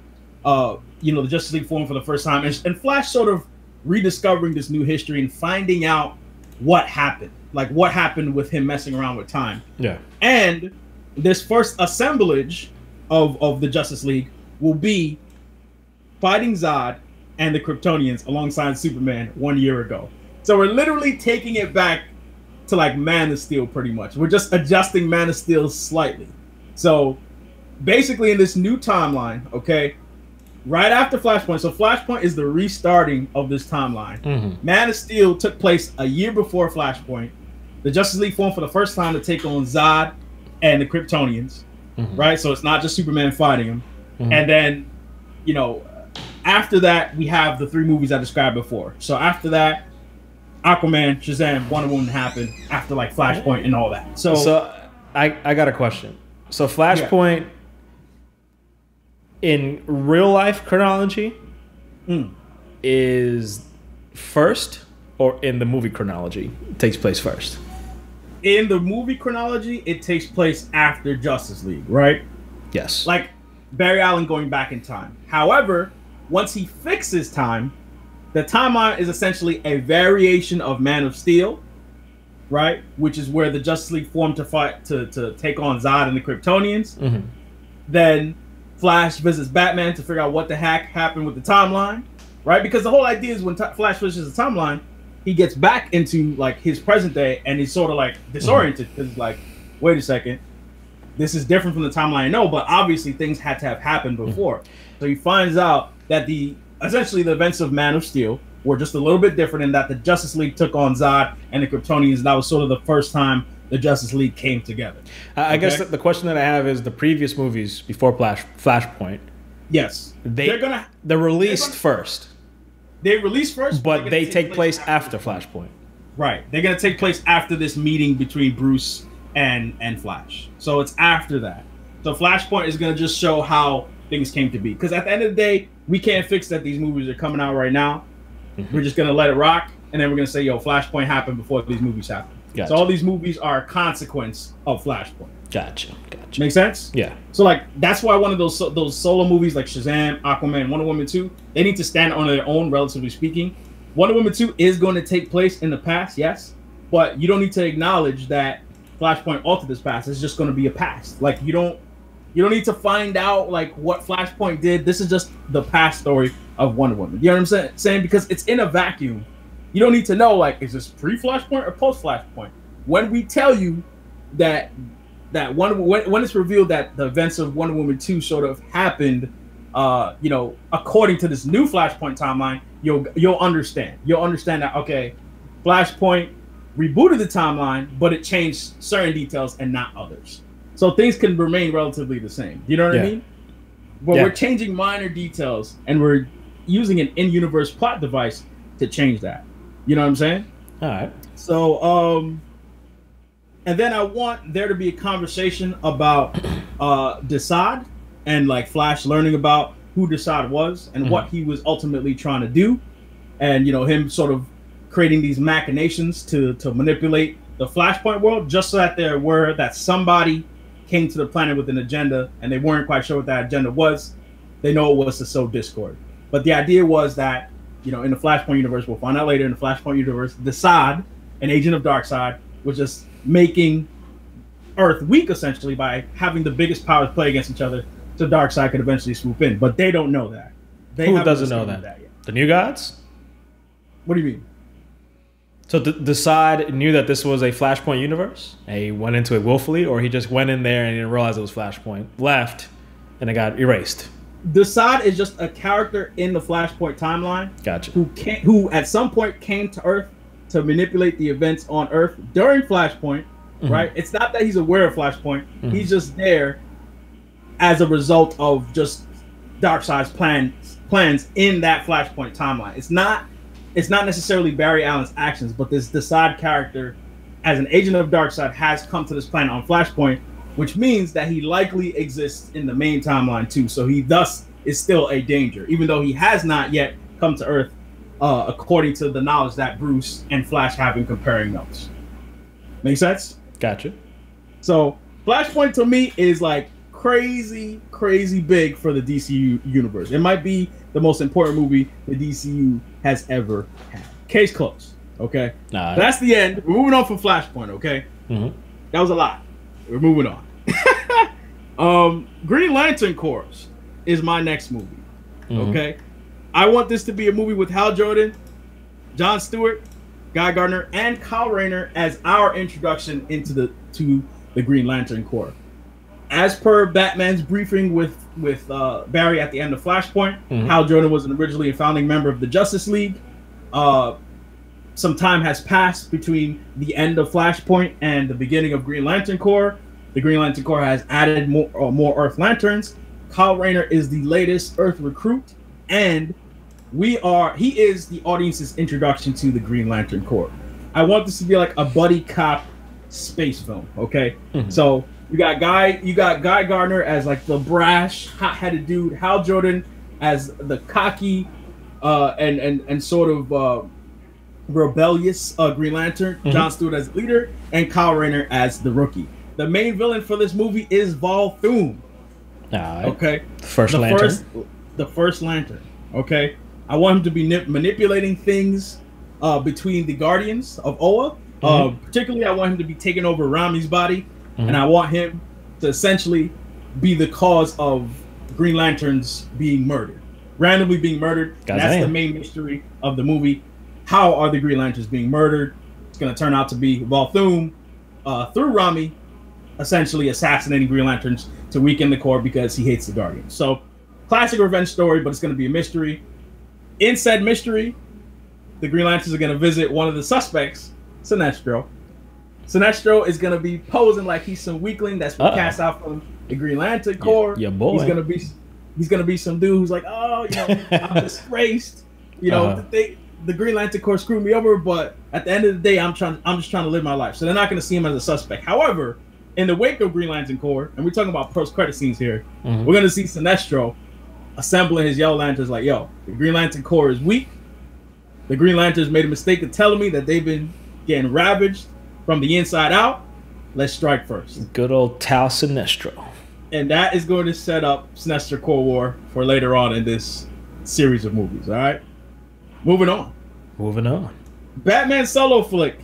you know, the Justice League formed for the first time, and Flash sort of rediscovering this new history and finding out what happened, like what happened with him messing around with time. Yeah. And this first assemblage of the Justice League will be fighting Zod and the Kryptonians alongside Superman 1 year ago. So we're literally taking it back to like Man of Steel, pretty much. We're just adjusting Man of Steel slightly. So basically in this new timeline, okay, right after Flashpoint, so Flashpoint is the restarting of this timeline. Man of Steel took place a year before Flashpoint. The Justice League formed for the first time to take on Zod and the Kryptonians, right? So it's not just Superman fighting him. And then, you know, after that, we have the 3 movies I described before. So after that, Aquaman, Shazam, Wonder Woman happened after like Flashpoint and all that. So I got a question. So Flashpoint in real life chronology is first, or in the movie chronology takes place first? In the movie chronology, it takes place after Justice League, right? Yes. Like Barry Allen going back in time. However, once he fixes time, the timeline is essentially a variation of Man of Steel, right? Which is where the Justice League formed to fight to take on Zod and the Kryptonians. Then Flash visits Batman to figure out what the heck happened with the timeline, right? Because the whole idea is when Flash finishes the timeline, he gets back into like his present day and he's sort of like disoriented because like, wait a second, this is different from the timeline I know, but obviously things had to have happened before. So he finds out that essentially the events of Man of Steel were just a little bit different in that the Justice League took on Zod and the Kryptonians. That was sort of the first time the Justice League came together. I guess the question that I have is the previous movies before Flashpoint. Yes, they're released first. They release first, but they take place after Flashpoint. Right, they're gonna take place after this meeting between Bruce and Flash. So it's after that. So Flashpoint is gonna just show how things came to be. Because at the end of the day, we can't fix that these movies are coming out right now. We're just gonna let it rock, and then we're gonna say, "Yo, Flashpoint happened before these movies happened." Gotcha. So all these movies are a consequence of Flashpoint. Gotcha. Make sense? Yeah. So like that's why one of those solo movies like Shazam, Aquaman, Wonder Woman 2, they need to stand on their own, relatively speaking. Wonder Woman 2 is going to take place in the past, yes, but you don't need to acknowledge that Flashpoint altered this past. It's just going to be a past. Like you don't need to find out like what Flashpoint did. This is just the past story of Wonder Woman. You know what I'm saying? Because it's in a vacuum. You don't need to know like is this pre-Flashpoint or post-Flashpoint. When we tell you that when it's revealed that the events of Wonder Woman 2 sort of happened, you know, according to this new Flashpoint timeline, you'll understand. You'll understand that okay, Flashpoint rebooted the timeline, but it changed certain details and not others. So things can remain relatively the same. You know what I mean? But we're changing minor details, and we're using an in-universe plot device to change that. You know what I'm saying? All right. So, and then I want there to be a conversation about Desaad and like Flash learning about who Desaad was and what he was ultimately trying to do. and him sort of creating these machinations to manipulate the Flashpoint world, just so that somebody came to the planet with an agenda, and they weren't quite sure what that agenda was. They know it was to sow discord. But the idea was that, in the Flashpoint universe, we'll find out later, in the Flashpoint universe, Desaad, an agent of Darkseid, was just making Earth weak, essentially, by having the biggest powers play against each other, so Darkseid could eventually swoop in. But they don't know that. Who doesn't know that yet? The New Gods? What do you mean? So Desaad knew that this was a Flashpoint universe, and he went into it willfully, or he just went in there and didn't realize it was Flashpoint, left, and it got erased. Desaad is just a character in the Flashpoint timeline. Gotcha. Who at some point came to Earth to manipulate the events on Earth during Flashpoint, right? It's not that he's aware of Flashpoint. He's just there as a result of just Darkseid's plans in that Flashpoint timeline. It's not necessarily Barry Allen's actions, but this Desaad character, as an agent of Darkseid, has come to this planet on Flashpoint, which means that he likely exists in the main timeline too. So he thus is still a danger, even though he has not yet come to Earth, according to the knowledge that Bruce and Flash have in comparing notes. Make sense? Gotcha. So Flashpoint to me is like crazy big for the DCU universe. It might be the most important movie the DCU has ever had. Case closed. Okay, that's the end. We're moving on from Flashpoint. Okay, that was a lot. We're moving on. Green Lantern Corps is my next movie. Okay, I want this to be a movie with Hal Jordan, Jon Stewart, Guy Gardner, and Kyle Rayner as our introduction into the Green Lantern Corps. As per Batman's briefing with Barry at the end of Flashpoint, Hal Jordan was originally a founding member of the Justice League. Some time has passed between the end of Flashpoint and the beginning of Green Lantern Corps. The Green Lantern Corps has added more Earth Lanterns. Kyle Rayner is the latest Earth recruit, and he is the audience's introduction to the Green Lantern Corps. I want this to be like a buddy cop space film. Okay, so you got Guy Gardner as like the brash, hot-headed dude. Hal Jordan as the cocky and sort of rebellious Green Lantern. Jon Stewart as leader, and Kyle Rayner as the rookie. The main villain for this movie is Volthoom. Okay, the first Lantern. Okay, I want him to be manipulating things between the Guardians of Oa. Particularly, I want him to be taking over Rami's body, and I want him to essentially be the cause of Green Lanterns being murdered, randomly being murdered. That's the main mystery of the movie. How are the Green Lanterns being murdered? It's going to turn out to be Volthoom, through Rami, essentially assassinating Green Lanterns to weaken the Corps because he hates the Guardians. So, classic revenge story, but it's going to be a mystery. In said mystery, the Green Lanterns are going to visit one of the suspects, Sinestro. Sinestro is going to be posing like he's some weakling that's been cast out from the Green Lantern Corps. Yeah, boy. He's going to be some dude who's like, I'm disgraced. The Green Lantern Corps screwed me over, but at the end of the day, I'm just trying to live my life. So they're not going to see him as a suspect. However, in the wake of Green Lantern Corps, and we're talking about post-credit scenes here, we're going to see Sinestro assembling his Yellow Lanterns like, the Green Lantern Corps is weak. The Green Lanterns made a mistake of telling me that they've been getting ravaged from the inside out. Let's strike first. Good old Tal Sinestro. And that is going to set up Sinestro Corps War for later on in this series of movies, all right? Moving on. Batman solo flick.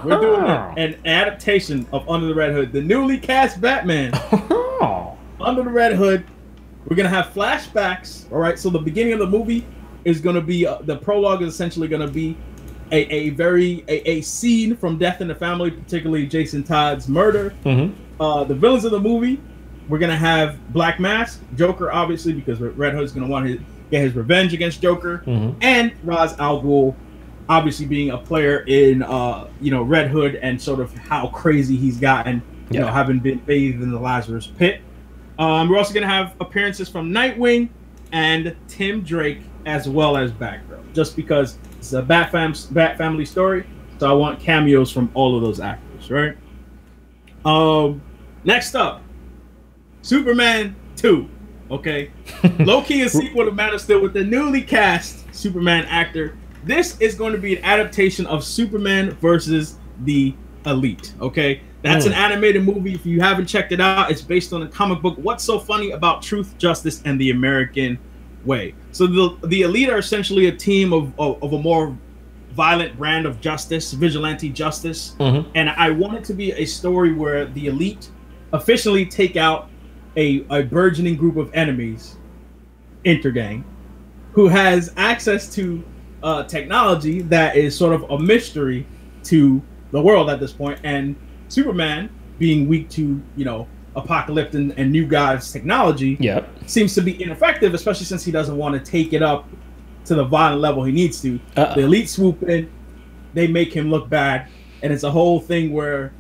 We're doing an adaptation of Under the Red Hood. The newly cast Batman. Under the Red Hood. We're going to have flashbacks, all right? So the beginning of the movie is going to be, the prologue is essentially going to be a scene from Death in the Family, particularly Jason Todd's murder. The villains of the movie, we're going to have Black Mask, Joker, obviously, because Red Hood's going to want to get his revenge against Joker, and Ra's al Ghul, obviously being a player in Red Hood and sort of how crazy he's gotten, having been bathed in the Lazarus Pit. We're also going to have appearances from Nightwing and Tim Drake, as well as Batgirl, just because it's a Bat family story, so I want cameos from all of those actors, right? Next up, Superman 2. Okay, low-key a sequel to Man of Steel with the newly cast Superman actor This is going to be an adaptation of Superman versus the Elite. Okay, that's an animated movie. If you haven't checked it out, it's based on a comic book. What's so funny about truth, justice, and the American way? So the Elite are essentially a team of a more violent brand of justice, vigilante justice. And I want it to be a story where the Elite officially take out a burgeoning group of enemies, Intergang, who has access to technology that is sort of a mystery to the world at this point, and Superman, being weak to, you know, Apocalypse and New God's technology, seems to be ineffective, especially since he doesn't want to take it up to the violent level he needs to. The Elite swoop in, they make him look bad, and it's a whole thing where,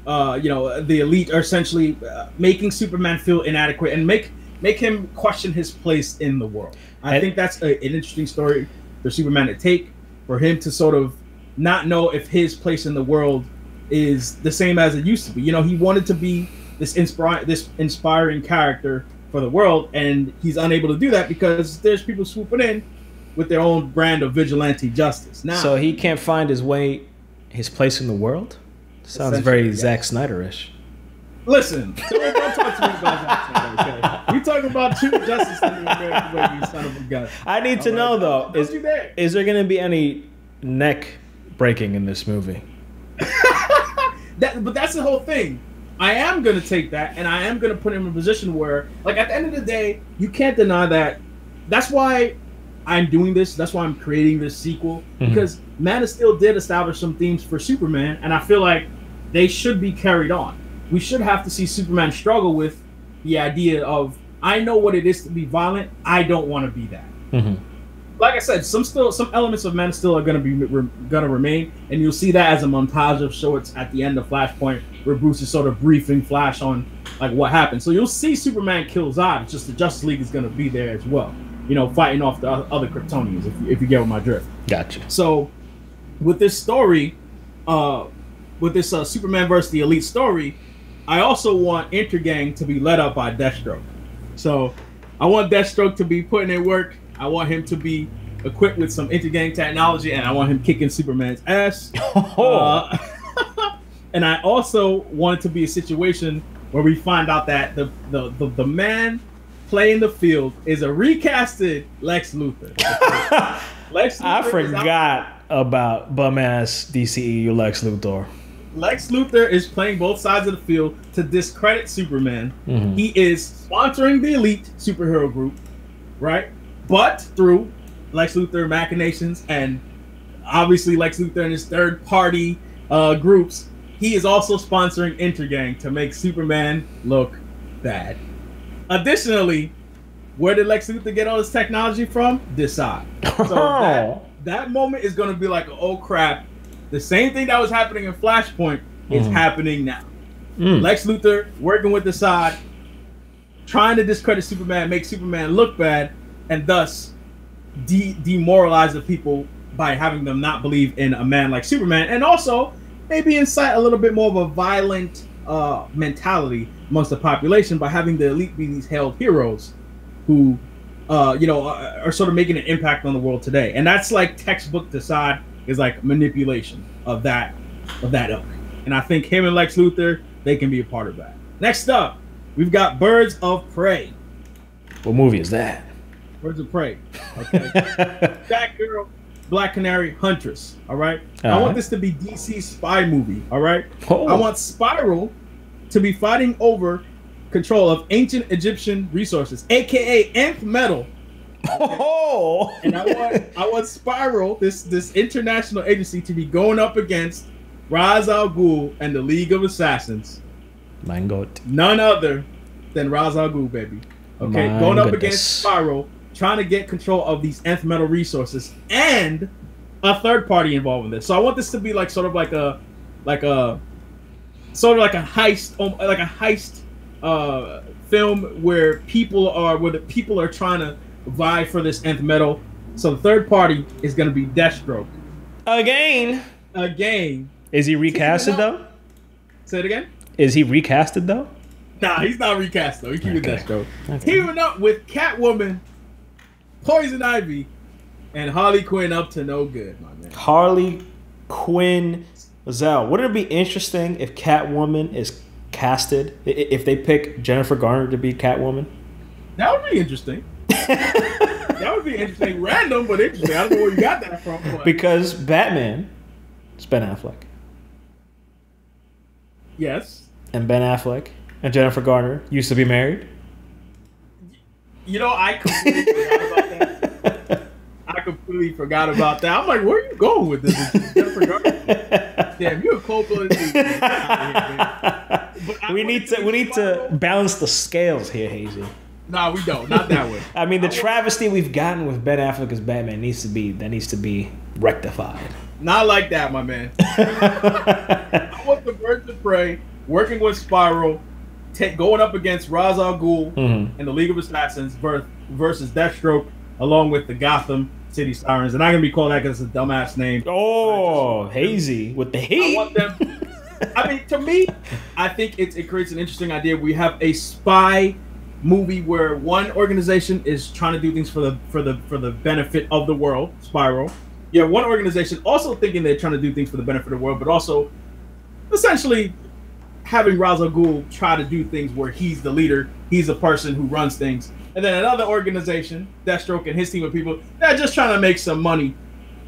you know, the Elite are essentially making Superman feel inadequate and make him question his place in the world. I think that's an interesting story for Superman to take, for him to sort of not know if his place in the world is the same as it used to be. You know, he wanted to be this inspiring character for the world, and he's unable to do that because there's people swooping in with their own brand of vigilante justice. Now, so he can't find his place in the world? Sounds very Zack Snyder-ish. Listen, don't talk to me about Zack Snyder, okay? We talking about true justice in the American way, you son of a gun. I need to know, though, is there going to be any neck breaking in this movie? But that's the whole thing. I am going to take that, and I am going to put him in a position where, like, at the end of the day, you can't deny that. That's why I'm doing this. That's why I'm creating this sequel, because Man of Steel did establish some themes for Superman, and I feel like they should be carried on. We should have to see Superman struggle with the idea of, I know what it is to be violent. I don't want to be that. Like I said, some elements of Man of Steel are going to remain, and you'll see that as a montage of sorts at the end of Flashpoint, where Bruce is sort of briefing Flash on like what happened. So you'll see Superman kill Zod. It's just the Justice League is going to be there as well, you know, fighting off the other Kryptonians. If you get my drift. Gotcha. So with this story, Superman versus the Elite story, I also want Intergang to be led up by Deathstroke. So I want Deathstroke to be putting in work. I want him to be equipped with some Intergang technology, and I want him kicking Superman's ass. And I also want it to be a situation where we find out that the man playing the field is a recasted Lex Luthor. Lex Luthor I forgot about bum-ass DCEU Lex Luthor. Lex Luthor is playing both sides of the field to discredit Superman. He is sponsoring the Elite superhero group, right? But through Lex Luthor machinations and obviously Lex Luthor and his third-party groups, he is also sponsoring Intergang to make Superman look bad. Additionally, where did Lex Luthor get all his technology from? This side. So that moment is going to be like, oh crap, the same thing that was happening in Flashpoint is happening now. Lex Luthor working with the side, trying to discredit Superman, make Superman look bad, and thus demoralize the people by having them not believe in a man like Superman, and also maybe incite a little bit more of a violent mentality amongst the population by having the Elite be these hailed heroes who, you know, are sort of making an impact on the world today. And that's like textbook Decide is like manipulation of that ilk. And I think him and Lex Luthor, they can be a part of that. Next up, we've got Birds of Prey. What movie is that? Birds of Prey. Okay. Batgirl, Black Canary, Huntress. All right. I want this to be DC's spy movie. All right. I want Spiral to be fighting over control of ancient Egyptian resources, aka nth metal. Okay? And I want Spiral, this international agency, to be going up against Ra's al Ghul and the League of Assassins. My God. None other than Ra's al Ghul, baby. Okay, going up against Spiral, trying to get control of these nth metal resources, and a third party involved in this. So I want this to be like sort of like a heist film where the people are trying to vie for this nth metal. So the third party is going to be Deathstroke. Again. Is he recasted though? Say it again. Is he recasted though? Nah, he's not recast though. He keeping Deathstroke. Teaming up with Catwoman, Poison Ivy, And Harley Quinn up to no good, my man. Harley Quinn Zell. Wouldn't it be interesting if Catwoman is casted? If they pick Jennifer Garner to be Catwoman? That would be interesting. That would be interesting. Random, but interesting. I don't know where you got that from. But. Because Batman is Ben Affleck. Yes. And Ben Affleck and Jennifer Garner used to be married. You know, I completely forgot about that. I completely forgot about that. I'm like, where are you going with this? Jennifer Garner? Damn, you're a cold-blooded dude. We need to balance the scales here, Hazy. Nah, we don't. Not that way. I mean, the travesty we've gotten with Ben Affleck as Batman needs to be rectified. Not like that, my man. I want the Birds of Prey working with Spiral, going up against Ra's al Ghul and the League of Assassins versus Deathstroke, along with the Gotham City Sirens. And I'm gonna be called that because it's a dumbass name. Oh, Hazy with the heat. I want them. I mean, to me, I think it creates an interesting idea. We have a spy movie where one organization is trying to do things for the benefit of the world, Spiral. You have one organization also thinking they're trying to do things for the benefit of the world, but also essentially having Ra's al Ghul try to do things where he's the leader, he's the person who runs things. And then another organization, Deathstroke and his team of people, they're just trying to make some money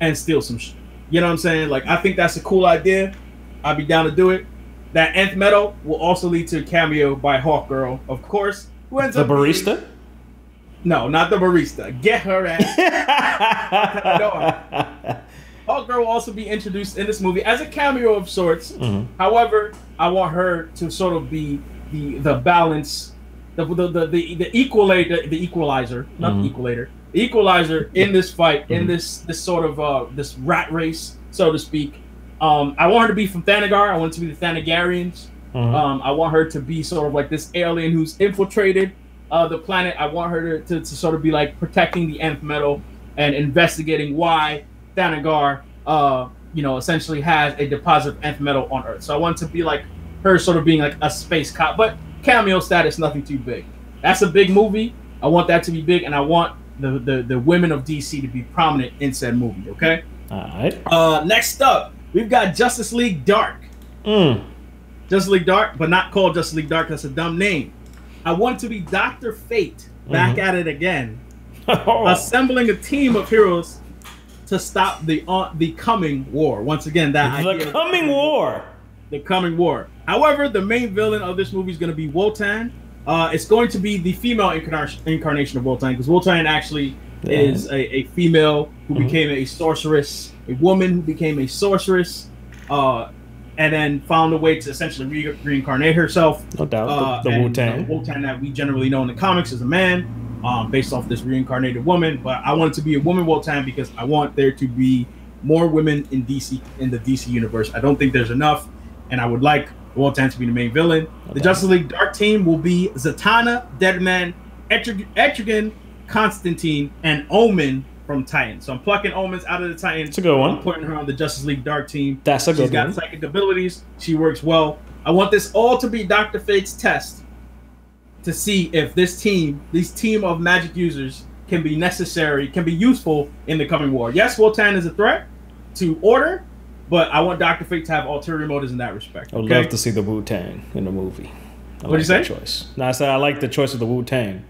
and steal some shit. You know what I'm saying? Like, I think that's a cool idea. I'd be down to do it. That nth metal will also lead to a cameo by Hawkgirl, of course. Who ends the up barista? Being... No, not the barista. Get her ass. Hawkgirl will also be introduced in this movie as a cameo of sorts. However, I want her to sort of be the balance, the equalizer, not the equalator, the equalizer in this fight, in this sort of this rat race, so to speak. I want her to be from Thanagar. I want it to be the Thanagarians. I want her to be sort of like this alien who's infiltrated the planet. I want her to sort of be like protecting the nth metal and investigating why Thanagar, essentially has a deposit of nth metal on Earth. So I want it to be like her sort of being like a space cop, but cameo status, nothing too big. That's a big movie. I want that to be big, and I want the women of DC to be prominent in said movie. Okay. All right. Next up, we've got Justice League Dark. Justice League Dark, but not called Justice League Dark. That's a dumb name. I want to be Dr. Fate back at it again, assembling a team of heroes to stop the coming war. Once again, the coming war. The coming war. However, the main villain of this movie is going to be Wotan. It's going to be the female incarnation of Wotan, because Wotan actually is a female who became a sorceress, a woman who became a sorceress, and then found a way to essentially reincarnate herself. No doubt. The Wotan. The Wotan that we generally know in the comics is a man, based off this reincarnated woman. But I want it to be a woman Wotan because I want there to be more women in the DC universe. I don't think there's enough, and I would like Wotan to be the main villain. The Justice League Dark team will be Zatanna, Deadman, Etrigan, Constantine, and Omen from Titan. So I'm plucking Omens out of the Titan. That's a good one. I'm putting her on the Justice League Dark team. That's a good one. She's got psychic abilities. She works well. I want this all to be Dr. Fate's test to see if this team of magic users can be useful in the coming war. Yes, Wotan is a threat to order, but I want Dr. Fate to have ulterior motives in that respect. I would love to see the Wu-Tang in the movie. What'd you say? Choice. No, I said I like the choice of the Wu-Tang.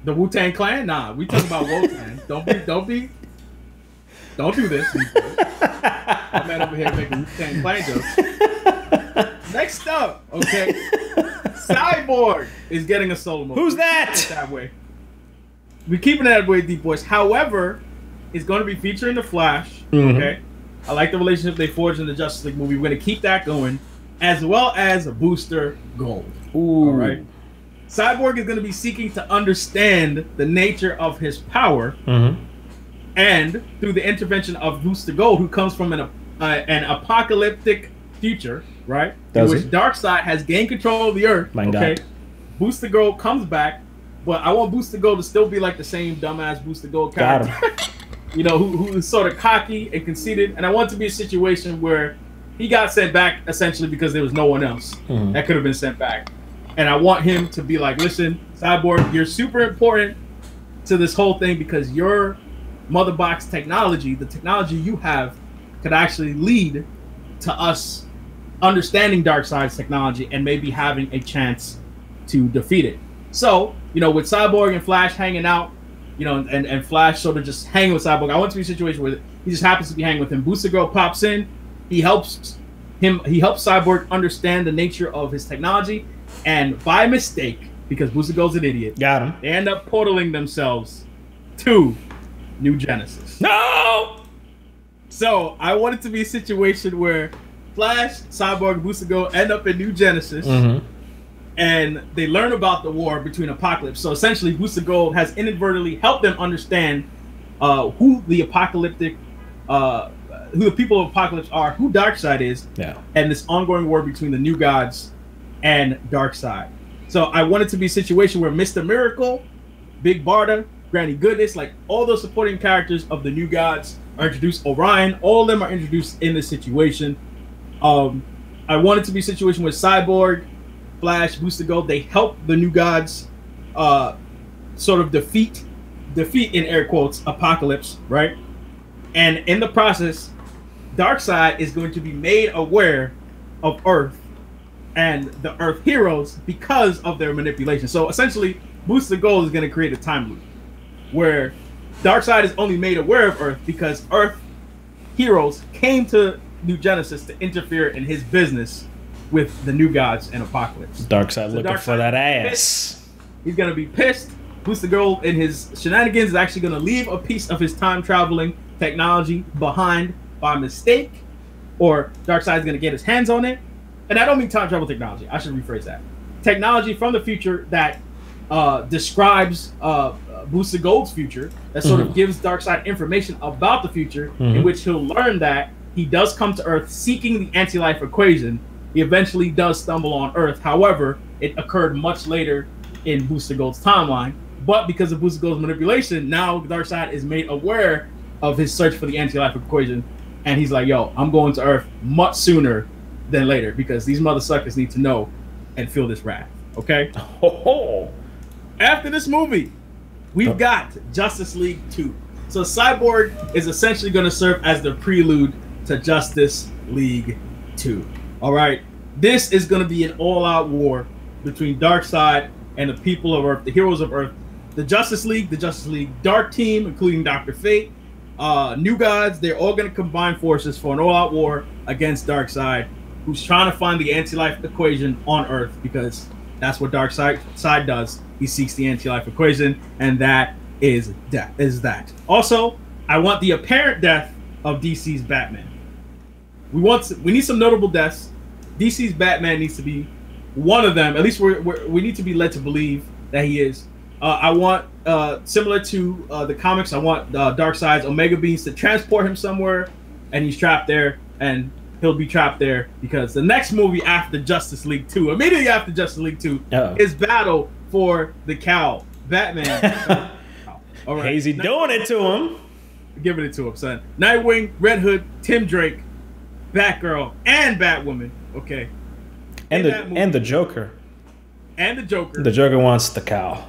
The Wu-Tang Clan? Nah, we talking about Wotan. Don't do this. My man over here making Wu-Tang Clan jokes. Next up, okay, Cyborg is getting a solo movie. Who's that? That way. We're keeping it that way, Deepboyce. However, it's going to be featuring the Flash. Okay, I like the relationship they forged in the Justice League movie. We're going to keep that going, as well as Booster Gold. Ooh. All right. Cyborg is going to be seeking to understand the nature of his power, and through the intervention of Booster Gold, who comes from an apocalyptic future, right? In which Darkseid has gained control of the Earth. God. Booster Gold comes back, but I want Booster Gold to still be like the same dumbass Booster Gold character. Who is sort of cocky and conceited, and I want it to be a situation where he got sent back essentially because there was no one else that could have been sent back. And I want him to be like, listen, Cyborg, you're super important to this whole thing because you're mother box technology, the technology you have, could actually lead to us understanding Darkseid's technology and maybe having a chance to defeat it. So, you know, with Cyborg and Flash hanging out, you know, and Flash sort of just hanging with Cyborg, I want to be a situation where he just happens to be hanging with him. Booster Girl pops in, he helps Cyborg understand the nature of his technology, and by mistake, because Booster Girl's an idiot, got him. They end up portaling themselves to New Genesis. No! So I want it to be a situation where Flash, Cyborg, and Booster Girl end up in New Genesis, and they learn about the war between Apocalypse. So essentially, Booster Gold has inadvertently helped them understand who the apocalyptic, who the people of Apocalypse are, who Darkseid is, and this ongoing war between the New Gods and Darkseid. So I want it to be a situation where Mr. Miracle, Big Barda, Granny Goodness, like all those supporting characters of the New Gods are introduced. Orion, all of them are introduced in this situation. I want it to be a situation where Cyborg, Flash, Booster Gold, they help the New Gods sort of defeat in air quotes Apocalypse, right? And in the process, Darkseid is going to be made aware of Earth and the Earth heroes because of their manipulation. So essentially, Booster Gold is going to create a time loop where Darkseid is only made aware of Earth because Earth heroes came to New Genesis to interfere in his business with the New Gods and Apocalypse. Darkseid looking for that ass. He's going to be pissed. Booster Gold in his shenanigans is actually going to leave a piece of his time traveling technology behind by mistake, or Darkseid is going to get his hands on it. And I don't mean time travel technology. I should rephrase that. Technology from the future that describes Booster Gold's future, that sort of gives Darkseid information about the future, in which he'll learn that he does come to Earth seeking the anti-life equation. He eventually does stumble on Earth. However, it occurred much later in Booster Gold's timeline. But because of Booster Gold's manipulation, now Darkseid is made aware of his search for the anti-life equation. And he's like, yo, I'm going to Earth much sooner than later because these mother suckers need to know and feel this wrath. Okay? After this movie, we've got Justice League 2. So Cyborg is essentially going to serve as the prelude to Justice League 2. All right? This is going to be an all-out war between Darkseid and the people of Earth, the heroes of Earth. The Justice League Dark Team, including Dr. Fate, New Gods, they're all going to combine forces for an all-out war against Darkseid, who's trying to find the anti-life equation on Earth because that's what Darkseid does. He seeks the anti-life equation, and that is that. Also, I want the apparent death of DC's Batman. We need some notable deaths. DC's Batman needs to be one of them. At least we need to be led to believe that he is. I want, similar to the comics, I want Darkseid's Omega Beams to transport him somewhere, and he's trapped there, and he'll be trapped there because the next movie after Justice League 2, immediately after Justice League 2, is Battle for the Cowl. Batman. All right. Hazy doing it to him. Giving it to him, son. Nightwing, Red Hood, Tim Drake, Batgirl, and Batwoman. Okay. And the Joker. And the Joker. The Joker wants the cow.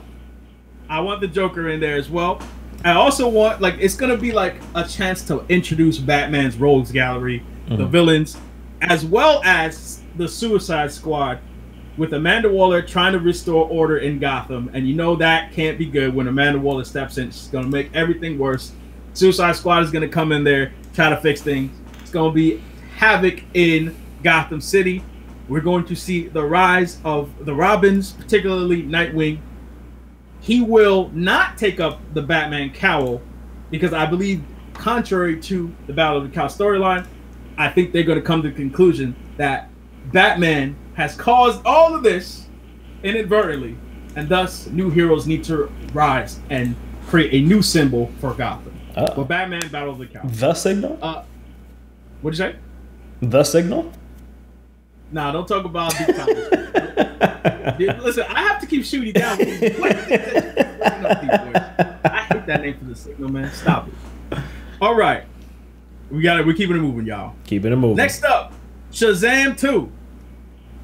I want the Joker in there as well. I also want, like, it's going to be like a chance to introduce Batman's rogues gallery, the villains, as well as the Suicide Squad, with Amanda Waller trying to restore order in Gotham. And you know that can't be good when Amanda Waller steps in. She's going to make everything worse. Suicide Squad is going to come in there, try to fix things. It's going to be havoc in Gotham City. We're going to see the rise of the Robins, particularly Nightwing. He will not take up the Batman cowl because I believe, contrary to the Battle of the Cowl storyline, I think they're going to come to the conclusion that Batman has caused all of this inadvertently, and thus new heroes need to rise and create a new symbol for Gotham. For Batman Battle of the Cowl. The Signal? What'd you say? The Signal? Nah, don't talk about these comics. Listen, I have to keep shooting down. I hate that name for the Signal, man. Stop it. All right. We're keeping it moving, y'all. Keeping it moving. Next up, Shazam 2.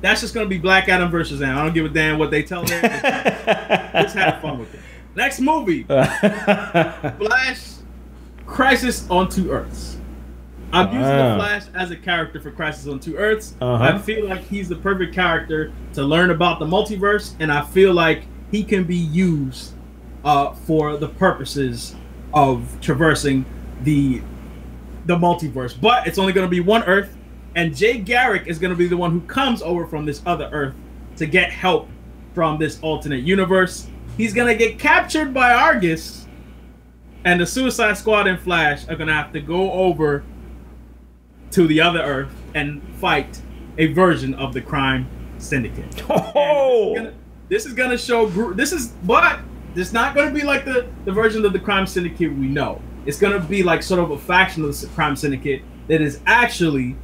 That's just going to be Black Adam versus Shazam. I don't give a damn what they tell them. Just have fun with it. Next movie. Flash Crisis on Two Earths. I'm using the Flash as a character for Crisis on Two Earths. I feel like he's the perfect character to learn about the multiverse, and I feel like he can be used for the purposes of traversing the multiverse. But it's only going to be one Earth, and Jay Garrick is going to be the one who comes over from this other Earth to get help from this alternate universe. He's going to get captured by Argus, and the Suicide Squad and Flash are going to have to go over to the other Earth and fight a version of the crime syndicate. This is gonna show but it's not gonna be like the version of the crime syndicate we know. It's gonna be like sort of a faction of the crime syndicate that is actually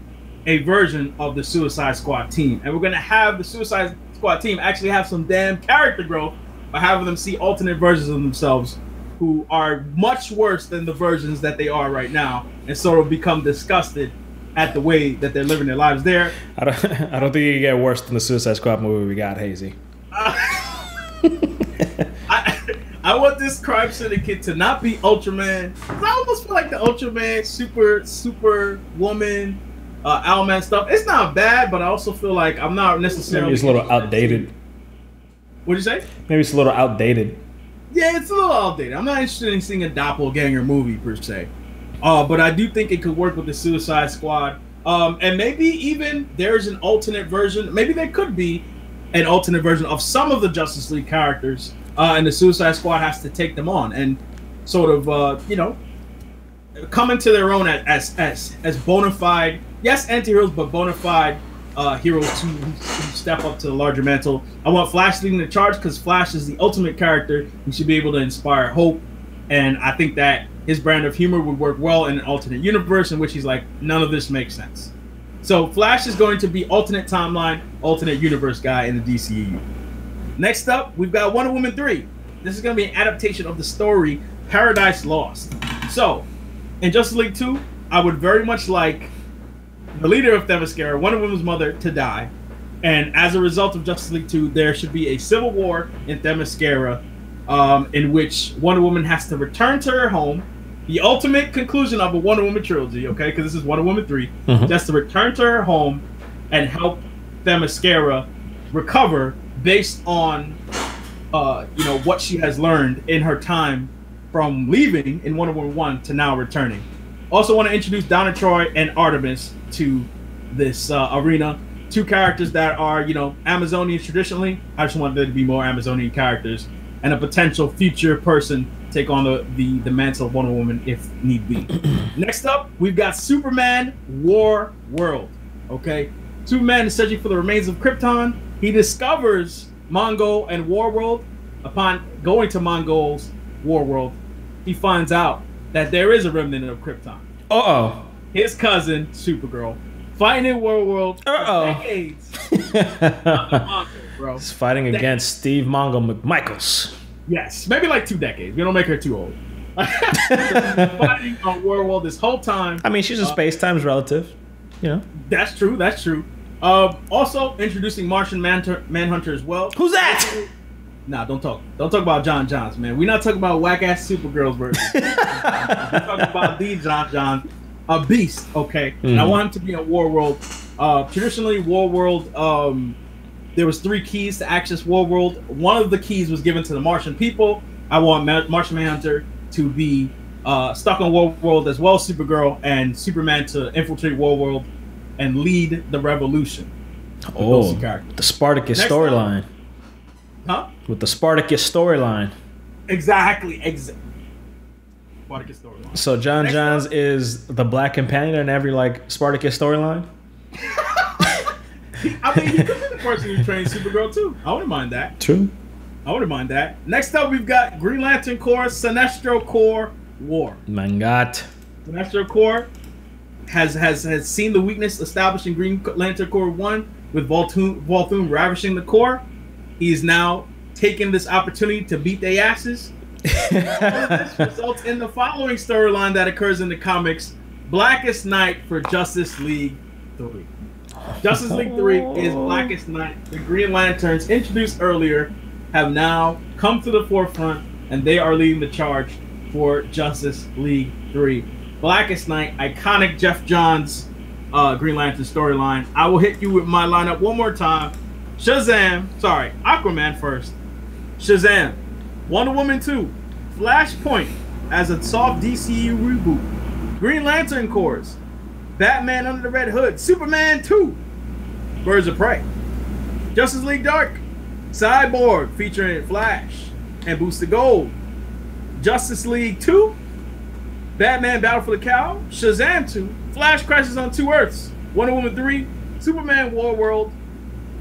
a version of the Suicide Squad team, and we're gonna have the Suicide Squad team actually have some damn character growth by having them see alternate versions of themselves who are much worse than the versions that they are right now, and sort of become disgusted at the way that they're living their lives there. I don't think it can get worse than the Suicide Squad movie we got, Hazy. I want this crime syndicate to not be Ultraman. I almost feel like the Ultraman, super woman, Owlman stuff. It's not bad, but I also feel like I'm not necessarily. Maybe it's a little outdated. What'd you say? Maybe it's a little outdated. Yeah, it's a little outdated. I'm not interested in seeing a doppelganger movie per se. But I do think it could work with the Suicide Squad. And maybe even there's an alternate version. Maybe there could be an alternate version of some of the Justice League characters. And the Suicide Squad has to take them on and sort of, come into their own as bona fide, yes, anti-heroes, but bona fide heroes who step up to the larger mantle. I want Flash leading the charge because Flash is the ultimate character who should be able to inspire hope. And I think that his brand of humor would work well in an alternate universe in which he's like, none of this makes sense. So Flash is going to be alternate timeline, alternate universe guy in the DCEU. Next up, we've got Wonder Woman 3. This is going to be an adaptation of the story Paradise Lost. So, in Justice League 2, I would very much like the leader of Themyscira, Wonder Woman's mother, to die. And as a result of Justice League 2, there should be a civil war in Themyscira in which Wonder Woman has to return to her home. The ultimate conclusion of a Wonder Woman trilogy, okay, because this is Wonder Woman 3, just to return to her home and help Themyscira recover based on, what she has learned in her time from leaving in Wonder Woman 1 to now returning. Also want to introduce Donna Troy and Artemis to this arena. Two characters that are, Amazonians traditionally. I just want there to be more Amazonian characters. And a potential future person take on the mantle of Wonder Woman if need be. Next up, we've got Superman War World. Okay? Superman is searching for the remains of Krypton. He discovers Mongol and War World. Upon going to Mongol's War World, he finds out that there is a remnant of Krypton. Uh-oh. His cousin, Supergirl, fighting in War World for decades. Bro. He's fighting against Steve Mongol McMichaels. Yes, maybe like 2 decades. We don't make her too old. Fighting on War World this whole time. I mean, she's a space-time's relative. That's true. That's true. Also introducing Martian Manhunter as well. Who's that? Nah, don't talk about John Johns, man. We're not talking about whack-ass Supergirl's version. We're talking about the John Johns, a beast, okay? And I want him to be in War World. Traditionally, War World, there was 3 keys to access War World. One of the keys was given to the Martian people. I want Martian Manhunter to be stuck on War World as well as Supergirl, and Superman to infiltrate War World and lead the revolution. Oh, the Spartacus storyline. Huh? With the Spartacus storyline. Exactly. Spartacus storyline. So John Johns is the black companion in every Spartacus storyline? I mean, he could be the person who trained Supergirl too. I wouldn't mind that. True. I wouldn't mind that. Next up, we've got Green Lantern Corps, Sinestro Corps War. Mangat. Sinestro Corps has seen the weakness established in Green Lantern Corps 1 with Volthoom ravishing the Corps. He's now taken this opportunity to beat their asses. All of this results in the following storyline that occurs in the comics: Blackest Night for Justice League 3. Justice League 3 is Blackest Night. The Green Lanterns, introduced earlier, have now come to the forefront, and they are leading the charge for Justice League 3. Blackest Night, iconic Jeff Johns Green Lantern storyline. I will hit you with my lineup one more time. Aquaman first. Shazam, Wonder Woman 2, Flashpoint as a soft DCU reboot, Green Lantern Corps, Batman Under the Red Hood, Superman 2, Birds of Prey, Justice League Dark, Cyborg featuring Flash and Booster Gold, Justice League 2, Batman Battle for the Cowl, Shazam 2, Flash Crisis on Two Earths, Wonder Woman 3, Superman War World,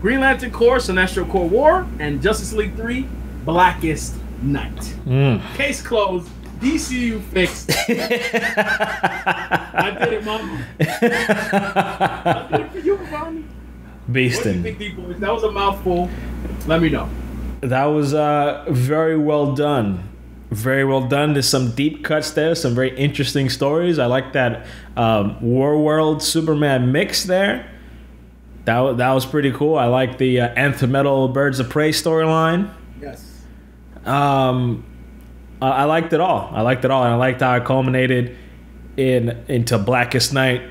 Green Lantern Corps, Sinestro Corps War, and Justice League 3, Blackest Night. Case closed. DCU fixed. I did it, mama. I did it for you, mama. Beastin'. What do you think, Deepboyce? That was a mouthful. Let me know. That was very well done. Very well done. There's some deep cuts there, some very interesting stories. I like that War World Superman mix there. That was pretty cool. I like the Anthem Birds of Prey storyline. Yes. I liked it all. And I liked how it culminated into Blackest Night.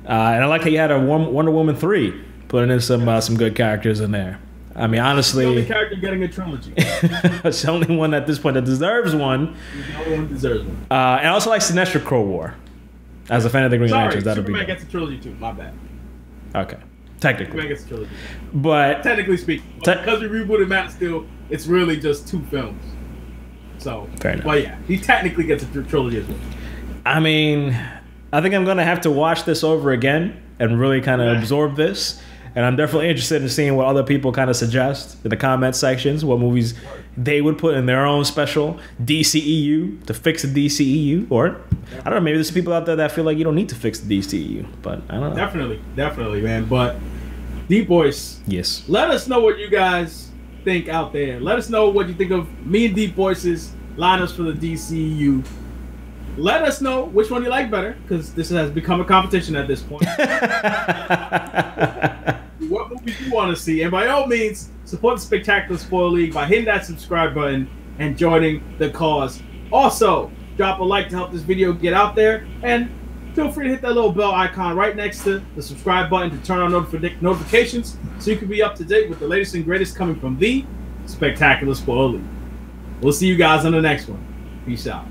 And I like how you had a Wonder Woman 3 putting in some good characters in there. I mean, honestly, the only character getting a trilogy. It's the only one at this point that deserves one. The only one deserves one. And I also like Sinestro Crow War. As a fan of the Green Lanterns, that'll be. Superman gets a trilogy too. My bad. Okay, technically. Superman gets a trilogy. But technically speaking, because we rebooted Man of Steel, it's really just 2 films. So, fair enough. But yeah, he technically gets a trilogy as well. I mean, I think I'm gonna have to watch this over again and really kind of absorb this. And I'm definitely interested in seeing what other people kind of suggest in the comment sections, what movies they would put in their own special DCEU to fix the DCEU. Or, I don't know, maybe there's people out there that feel like you don't need to fix the DCEU. But I don't know. Definitely, man. But, Deepboyce. Yes. Let us know what you guys think out there. Let us know what you think of me and Deepboyce's lineups for the DCEU. Let us know which one you like better, because this has become a competition at this point. What movie you want to see, and by all means, support the Spectacular Spoiler League by hitting that subscribe button and joining the cause. Also, drop a like to help this video get out there, and feel free to hit that little bell icon right next to the subscribe button to turn on notifications so you can be up to date with the latest and greatest coming from the Spectacular Spoiler League. We'll see you guys on the next one. Peace out.